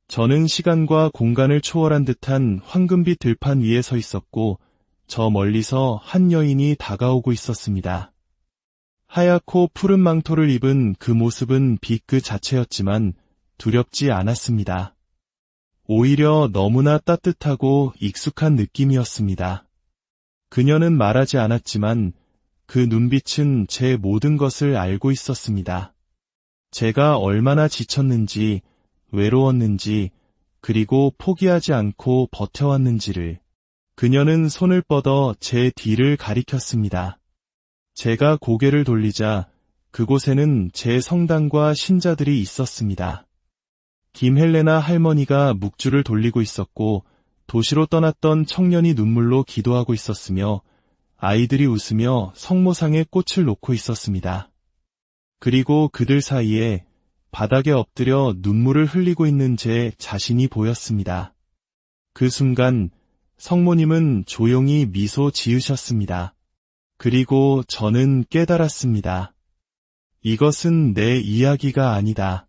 저는 시간과 공간을 초월한 듯한 황금빛 들판 위에 서 있었고 저 멀리서 한 여인이 다가오고 있었습니다. 하얗고 푸른 망토를 입은 그 모습은 빛 그 자체였지만 두렵지 않았습니다. 오히려 너무나 따뜻하고 익숙한 느낌이었습니다. 그녀는 말하지 않았지만 그 눈빛은 제 모든 것을 알고 있었습니다. 제가 얼마나 지쳤는지, 외로웠는지, 그리고 포기하지 않고 버텨왔는지를. 그녀는 손을 뻗어 제 뒤를 가리켰습니다. 제가 고개를 돌리자 그곳에는 제 성당과 신자들이 있었습니다. 김헬레나 할머니가 묵주를 돌리고 있었고 도시로 떠났던 청년이 눈물로 기도하고 있었으며 아이들이 웃으며 성모상에 꽃을 놓고 있었습니다. 그리고 그들 사이에 바닥에 엎드려 눈물을 흘리고 있는 제 자신이 보였습니다. 그 순간 성모님은 조용히 미소 지으셨습니다. 그리고 저는 깨달았습니다. 이것은 내 이야기가 아니다.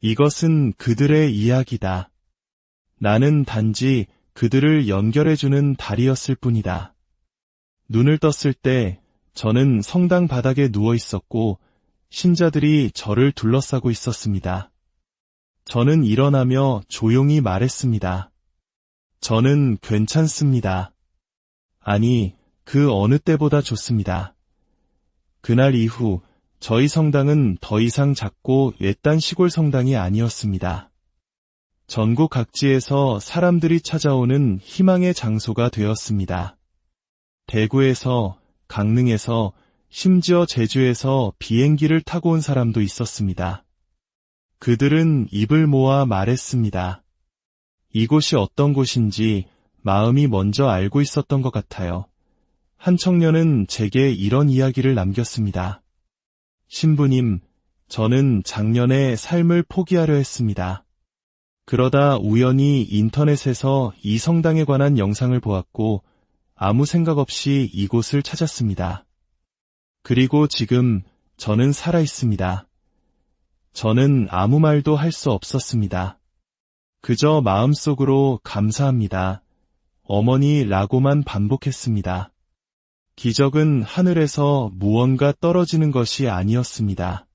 이것은 그들의 이야기다. 나는 단지 그들을 연결해주는 다리였을 뿐이다. 눈을 떴을 때 저는 성당 바닥에 누워 있었고 신자들이 저를 둘러싸고 있었습니다. 저는 일어나며 조용히 말했습니다. 저는 괜찮습니다. 아니, 그 어느 때보다 좋습니다. 그날 이후 저희 성당은 더 이상 작고 외딴 시골 성당이 아니었습니다. 전국 각지에서 사람들이 찾아오는 희망의 장소가 되었습니다. 대구에서, 강릉에서, 심지어 제주에서 비행기를 타고 온 사람도 있었습니다. 그들은 입을 모아 말했습니다. 이곳이 어떤 곳인지 마음이 먼저 알고 있었던 것 같아요. 한 청년은 제게 이런 이야기를 남겼습니다. 신부님, 저는 작년에 삶을 포기하려 했습니다. 그러다 우연히 인터넷에서 이 성당에 관한 영상을 보았고 아무 생각 없이 이곳을 찾았습니다. 그리고 지금 저는 살아 있습니다. 저는 아무 말도 할 수 없었습니다. 그저 마음속으로 감사합니다. 어머니라고만 반복했습니다. 기적은 하늘에서 무언가 떨어지는 것이 아니었습니다.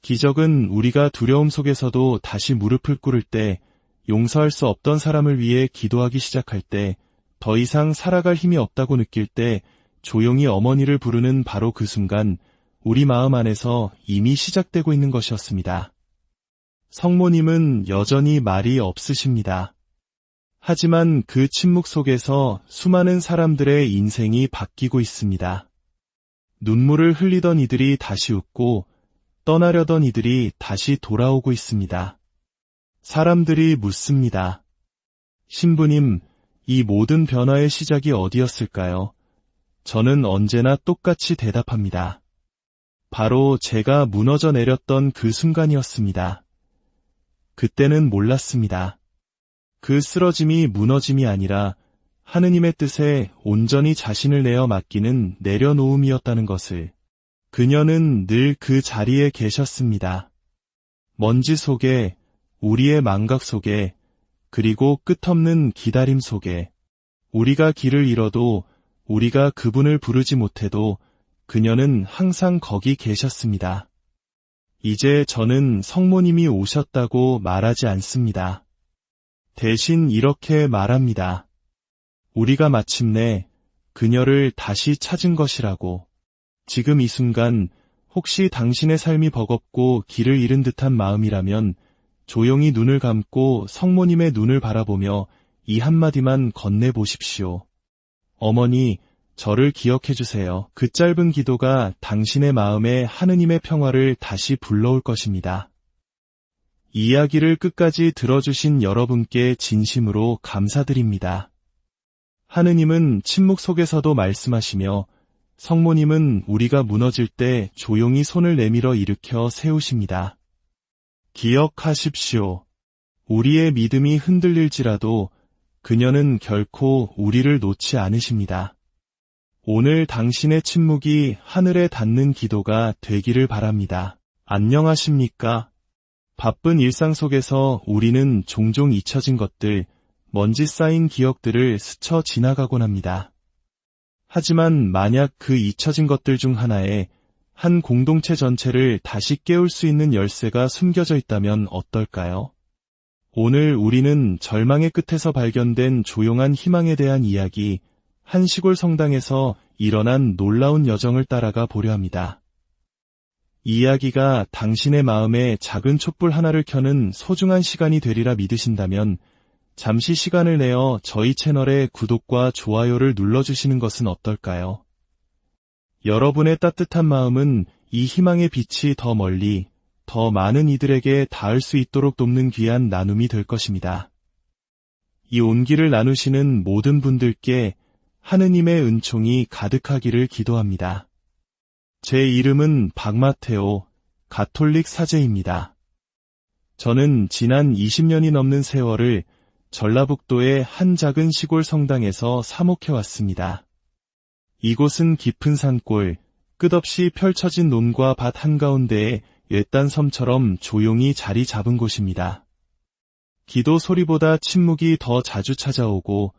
기적은 우리가 두려움 속에서도 다시 무릎을 꿇을 때, 용서할 수 없던 사람을 위해 기도하기 시작할 때, 더 이상 살아갈 힘이 없다고 느낄 때, 조용히 어머니를 부르는 바로 그 순간, 우리 마음 안에서 이미 시작되고 있는 것이었습니다. 성모님은 여전히 말이 없으십니다. 하지만 그 침묵 속에서 수많은 사람들의 인생이 바뀌고 있습니다. 눈물을 흘리던 이들이 다시 웃고 떠나려던 이들이 다시 돌아오고 있습니다. 사람들이 묻습니다. 신부님, 이 모든 변화의 시작이 어디였을까요? 저는 언제나 똑같이 대답합니다. 바로 제가 무너져 내렸던 그 순간이었습니다. 그때는 몰랐습니다. 그 쓰러짐이 무너짐이 아니라 하느님의 뜻에 온전히 자신을 내어 맡기는 내려놓음이었다는 것을. 그녀는 늘 그 자리에 계셨습니다. 먼지 속에, 우리의 망각 속에, 그리고 끝없는 기다림 속에, 우리가 길을 잃어도, 우리가 그분을 부르지 못해도 그녀는 항상 거기 계셨습니다. 이제 저는 성모님이 오셨다고 말하지 않습니다. 대신 이렇게 말합니다. 우리가 마침내 그녀를 다시 찾은 것이라고. 지금 이 순간 혹시 당신의 삶이 버겁고 길을 잃은 듯한 마음이라면 조용히 눈을 감고 성모님의 눈을 바라보며 이 한마디만 건네보십시오. 어머니, 저를 기억해 주세요. 그 짧은 기도가 당신의 마음에 하느님의 평화를 다시 불러올 것입니다. 이야기를 끝까지 들어주신 여러분께 진심으로 감사드립니다. 하느님은 침묵 속에서도 말씀하시며 성모님은 우리가 무너질 때 조용히 손을 내밀어 일으켜 세우십니다. 기억하십시오. 우리의 믿음이 흔들릴지라도 그녀는 결코 우리를 놓지 않으십니다. 오늘 당신의 침묵이 하늘에 닿는 기도가 되기를 바랍니다. 안녕하십니까? 바쁜 일상 속에서 우리는 종종 잊혀진 것들, 먼지 쌓인 기억들을 스쳐 지나가곤 합니다. 하지만 만약 그 잊혀진 것들 중 하나에 한 공동체 전체를 다시 깨울 수 있는 열쇠가 숨겨져 있다면 어떨까요? 오늘 우리는 절망의 끝에서 발견된 조용한 희망에 대한 이야기, 한 시골 성당에서 일어난 놀라운 여정을 따라가 보려 합니다. 이야기가 당신의 마음에 작은 촛불 하나를 켜는 소중한 시간이 되리라 믿으신다면 잠시 시간을 내어 저희 채널의 구독과 좋아요를 눌러주시는 것은 어떨까요? 여러분의 따뜻한 마음은 이 희망의 빛이 더 멀리, 더 많은 이들에게 닿을 수 있도록 돕는 귀한 나눔이 될 것입니다. 이 온기를 나누시는 모든 분들께 하느님의 은총이 가득하기를 기도합니다. 제 이름은 박마테오, 가톨릭 사제입니다. 저는 지난 20년이 넘는 세월을 전라북도의 한 작은 시골 성당에서 사목해왔습니다. 이곳은 깊은 산골, 끝없이 펼쳐진 논과 밭 한가운데에 외딴 섬처럼 조용히 자리 잡은 곳입니다. 기도 소리보다 침묵이 더 자주 찾아오고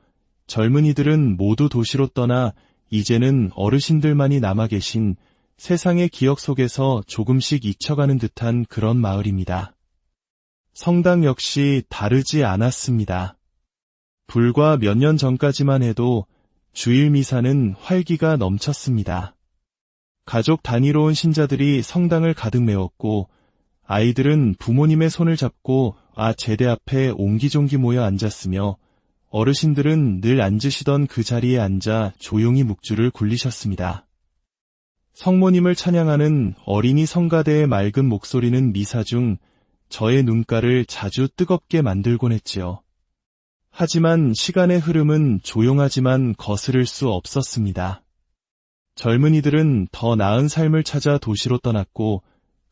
젊은이들은 모두 도시로 떠나 이제는 어르신들만이 남아 계신 세상의 기억 속에서 조금씩 잊혀가는 듯한 그런 마을입니다. 성당 역시 다르지 않았습니다. 불과 몇 년 전까지만 해도 주일 미사는 활기가 넘쳤습니다. 가족 단위로 온 신자들이 성당을 가득 메웠고 아이들은 부모님의 손을 잡고 제대 앞에 옹기종기 모여 앉았으며 어르신들은 늘 앉으시던 그 자리에 앉아 조용히 묵주를 굴리셨습니다. 성모님을 찬양하는 어린이 성가대의 맑은 목소리는 미사 중 저의 눈가를 자주 뜨겁게 만들곤 했지요. 하지만 시간의 흐름은 조용하지만 거스를 수 없었습니다. 젊은이들은 더 나은 삶을 찾아 도시로 떠났고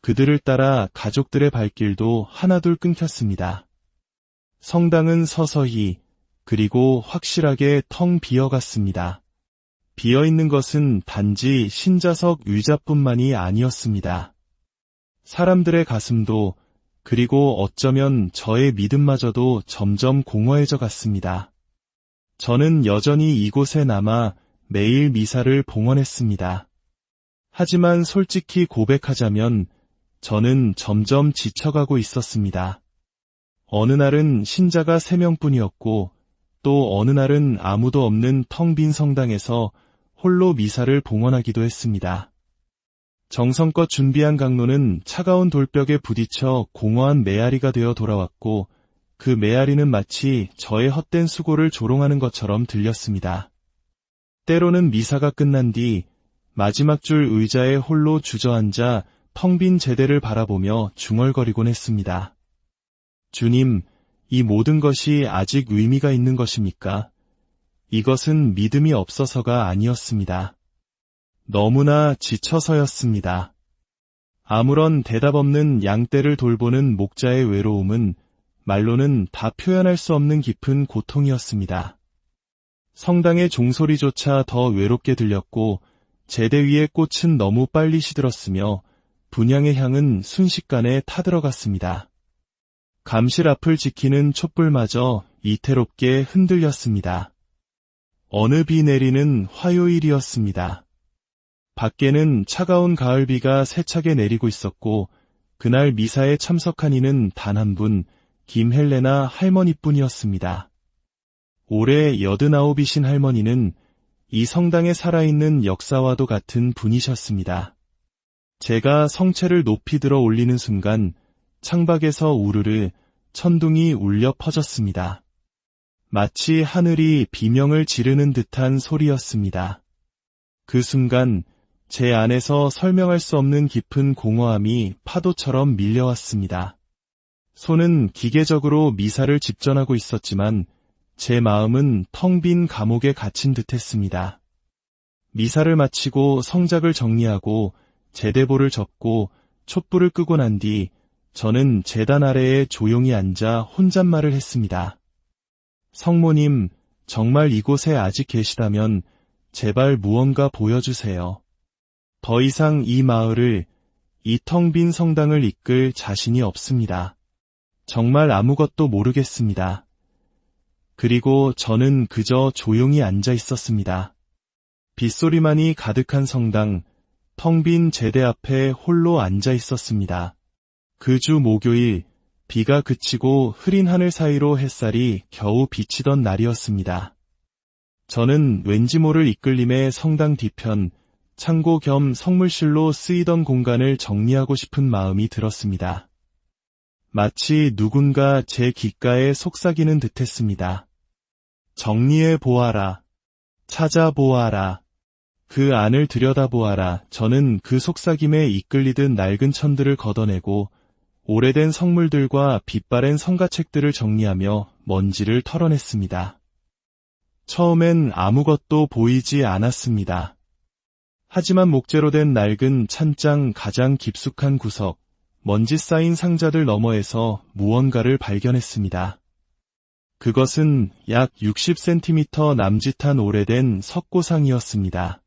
그들을 따라 가족들의 발길도 하나둘 끊겼습니다. 성당은 서서히 그리고 확실하게 텅 비어갔습니다. 비어있는 것은 단지 신자석 의자뿐만이 아니었습니다. 사람들의 가슴도 그리고 어쩌면 저의 믿음마저도 점점 공허해져 갔습니다. 저는 여전히 이곳에 남아 매일 미사를 봉헌했습니다. 하지만 솔직히 고백하자면 저는 점점 지쳐가고 있었습니다. 어느 날은 신자가 3명뿐이었고 또 어느 날은 아무도 없는 텅 빈 성당에서 홀로 미사를 봉헌하기도 했습니다. 정성껏 준비한 강로는 차가운 돌벽에 부딪혀 공허한 메아리가 되어 돌아왔고 그 메아리는 마치 저의 헛된 수고를 조롱하는 것처럼 들렸습니다. 때로는 미사가 끝난 뒤 마지막 줄 의자에 홀로 주저앉아 텅 빈 제대를 바라보며 중얼거리곤 했습니다. 주님, 이 모든 것이 아직 의미가 있는 것입니까? 이것은 믿음이 없어서가 아니었습니다. 너무나 지쳐서였습니다. 아무런 대답 없는 양떼를 돌보는 목자의 외로움은 말로는 다 표현할 수 없는 깊은 고통이었습니다. 성당의 종소리조차 더 외롭게 들렸고 제대 위의 꽃은 너무 빨리 시들었으며 분향의 향은 순식간에 타들어갔습니다. 감실 앞을 지키는 촛불마저 이태롭게 흔들렸습니다. 어느 비 내리는 화요일이었습니다. 밖에는 차가운 가을비가 세차게 내리고 있었고 그날 미사에 참석한 이는 단 한 분, 김헬레나 할머니뿐이었습니다. 올해 89이신 할머니는 이 성당에 살아있는 역사와도 같은 분이셨습니다. 제가 성체를 높이 들어 올리는 순간 창밖에서 우르르 천둥이 울려 퍼졌습니다. 마치 하늘이 비명을 지르는 듯한 소리였습니다. 그 순간 제 안에서 설명할 수 없는 깊은 공허함이 파도처럼 밀려왔습니다. 손은 기계적으로 미사를 집전하고 있었지만 제 마음은 텅 빈 감옥에 갇힌 듯했습니다. 미사를 마치고 성작을 정리하고 제대보를 접고 촛불을 끄고 난 뒤 저는 제단 아래에 조용히 앉아 혼잣말을 했습니다. 성모님, 정말 이곳에 아직 계시다면 제발 무언가 보여주세요. 더 이상 이 마을을, 이 텅 빈 성당을 이끌 자신이 없습니다. 정말 아무것도 모르겠습니다. 그리고 저는 그저 조용히 앉아 있었습니다. 빗소리만이 가득한 성당, 텅 빈 제대 앞에 홀로 앉아 있었습니다. 그 주 목요일, 비가 그치고 흐린 하늘 사이로 햇살이 겨우 비치던 날이었습니다. 저는 왠지 모를 이끌림에 성당 뒤편, 창고 겸 성물실로 쓰이던 공간을 정리하고 싶은 마음이 들었습니다. 마치 누군가 제 귓가에 속삭이는 듯했습니다. 정리해보아라. 찾아보아라. 그 안을 들여다보아라. 저는 그 속삭임에 이끌리듯 낡은 천들을 걷어내고 오래된 성물들과 빛바랜 성가책들을 정리하며 먼지를 털어냈습니다. 처음엔 아무것도 보이지 않았습니다. 하지만 목재로 된 낡은 찬장 가장 깊숙한 구석, 먼지 쌓인 상자들 너머에서 무언가를 발견했습니다. 그것은 약 60cm 남짓한 오래된 석고상이었습니다.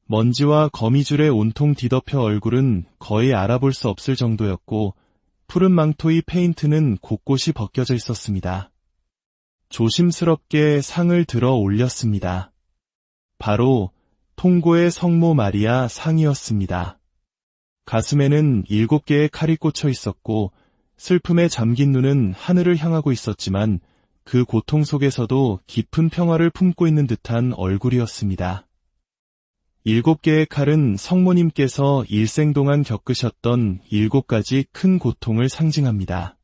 먼지와 거미줄에 온통 뒤덮여 얼굴은 거의 알아볼 수 없을 정도였고 푸른 망토의 페인트는 곳곳이 벗겨져 있었습니다. 조심스럽게 상을 들어 올렸습니다. 바로 통고의 성모 마리아 상이었습니다. 가슴에는 7개의 칼이 꽂혀 있었고 슬픔에 잠긴 눈은 하늘을 향하고 있었지만 그 고통 속에서도 깊은 평화를 품고 있는 듯한 얼굴이었습니다. 7개의 칼은 성모님께서 일생 동안 겪으셨던 7가지 큰 고통을 상징합니다.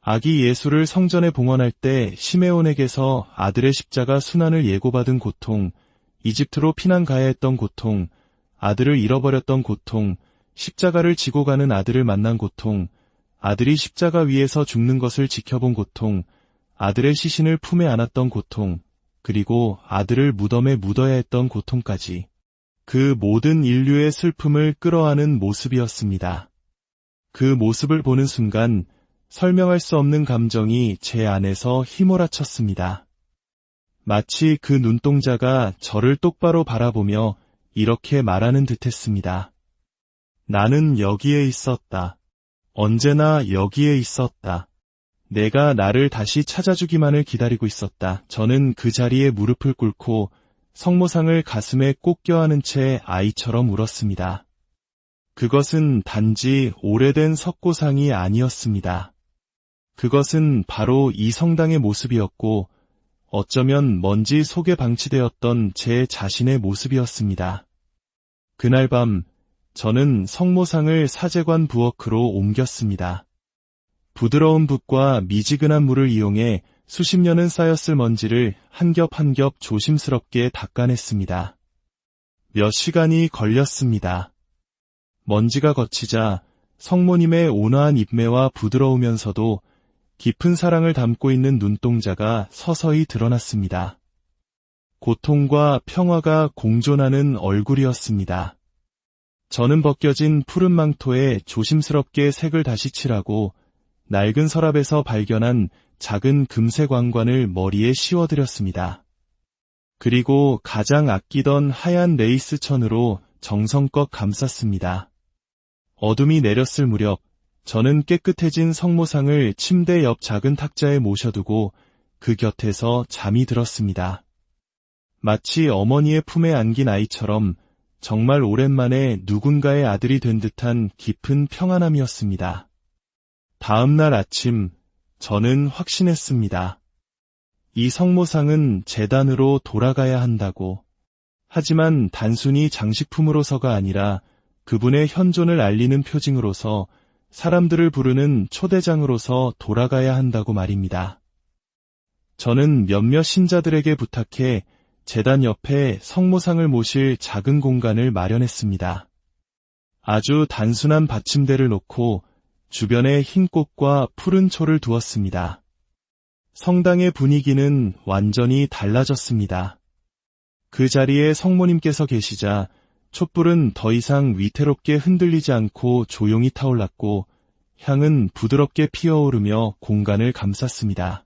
아기 예수를 성전에 봉헌할 때 시메온에게서 아들의 십자가 순환을 예고받은 고통, 이집트로 피난 가야 했던 고통, 아들을 잃어버렸던 고통, 십자가를 지고 가는 아들을 만난 고통, 아들이 십자가 위에서 죽는 것을 지켜본 고통, 아들의 시신을 품에 안았던 고통, 그리고 아들을 무덤에 묻어야 했던 고통까지. 그 모든 인류의 슬픔을 끌어안은 모습이었습니다. 그 모습을 보는 순간 설명할 수 없는 감정이 제 안에서 휘몰아쳤습니다. 마치 그 눈동자가 저를 똑바로 바라보며 이렇게 말하는 듯했습니다. 나는 여기에 있었다. 언제나 여기에 있었다. 내가 나를 다시 찾아주기만을 기다리고 있었다. 저는 그 자리에 무릎을 꿇고 성모상을 가슴에 꼭 껴안은 채 아이처럼 울었습니다. 그것은 단지 오래된 석고상이 아니었습니다. 그것은 바로 이 성당의 모습이었고 어쩌면 먼지 속에 방치되었던 제 자신의 모습이었습니다. 그날 밤 저는 성모상을 사제관 부엌으로 옮겼습니다. 부드러운 붓과 미지근한 물을 이용해 수십 년은 쌓였을 먼지를 한 겹 한 겹 조심스럽게 닦아냈습니다. 몇 시간이 걸렸습니다. 먼지가 걷히자 성모님의 온화한 입매와 부드러우면서도 깊은 사랑을 담고 있는 눈동자가 서서히 드러났습니다. 고통과 평화가 공존하는 얼굴이었습니다. 저는 벗겨진 푸른 망토에 조심스럽게 색을 다시 칠하고 낡은 서랍에서 발견한 작은 금색 왕관을 머리에 씌워드렸습니다. 그리고 가장 아끼던 하얀 레이스 천으로 정성껏 감쌌습니다. 어둠이 내렸을 무렵 저는 깨끗해진 성모상을 침대 옆 작은 탁자에 모셔두고 그 곁에서 잠이 들었습니다. 마치 어머니의 품에 안긴 아이처럼 정말 오랜만에 누군가의 아들이 된 듯한 깊은 평안함이었습니다. 다음 날 아침 저는 확신했습니다. 이 성모상은 제단으로 돌아가야 한다고. 하지만 단순히 장식품으로서가 아니라 그분의 현존을 알리는 표징으로서 사람들을 부르는 초대장으로서 돌아가야 한다고 말입니다. 저는 몇몇 신자들에게 부탁해 제단 옆에 성모상을 모실 작은 공간을 마련했습니다. 아주 단순한 받침대를 놓고 주변에 흰 꽃과 푸른 초를 두었습니다. 성당의 분위기는 완전히 달라졌습니다. 그 자리에 성모님께서 계시자 촛불은 더 이상 위태롭게 흔들리지 않고 조용히 타올랐고 향은 부드럽게 피어오르며 공간을 감쌌습니다.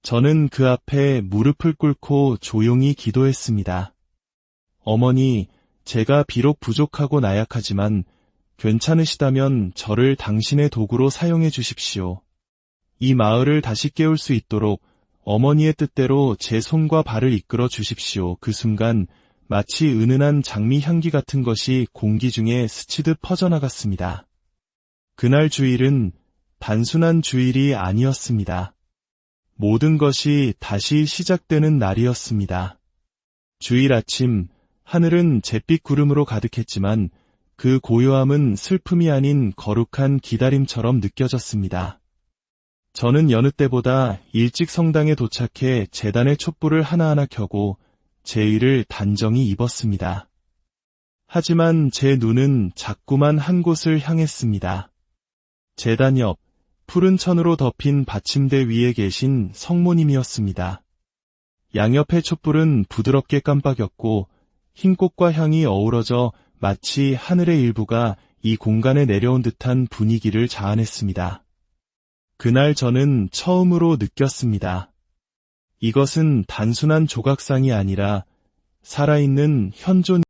저는 그 앞에 무릎을 꿇고 조용히 기도했습니다. 어머니, 제가 비록 부족하고 나약하지만 괜찮으시다면 저를 당신의 도구로 사용해 주십시오. 이 마을을 다시 깨울 수 있도록 어머니의 뜻대로 제 손과 발을 이끌어 주십시오. 그 순간 마치 은은한 장미 향기 같은 것이 공기 중에 스치듯 퍼져나갔습니다. 그날 주일은 단순한 주일이 아니었습니다. 모든 것이 다시 시작되는 날이었습니다. 주일 아침, 하늘은 잿빛 구름으로 가득했지만 그 고요함은 슬픔이 아닌 거룩한 기다림처럼 느껴졌습니다. 저는 여느 때보다 일찍 성당에 도착해 제단의 촛불을 하나하나 켜고 제 의를 단정히 입었습니다. 하지만 제 눈은 자꾸만 한 곳을 향했습니다. 제단 옆 푸른 천으로 덮인 받침대 위에 계신 성모님이었습니다. 양옆의 촛불은 부드럽게 깜빡였고 흰 꽃과 향이 어우러져 마치 하늘의 일부가 이 공간에 내려온 듯한 분위기를 자아냈습니다. 그날 저는 처음으로 느꼈습니다. 이것은 단순한 조각상이 아니라 살아있는 현존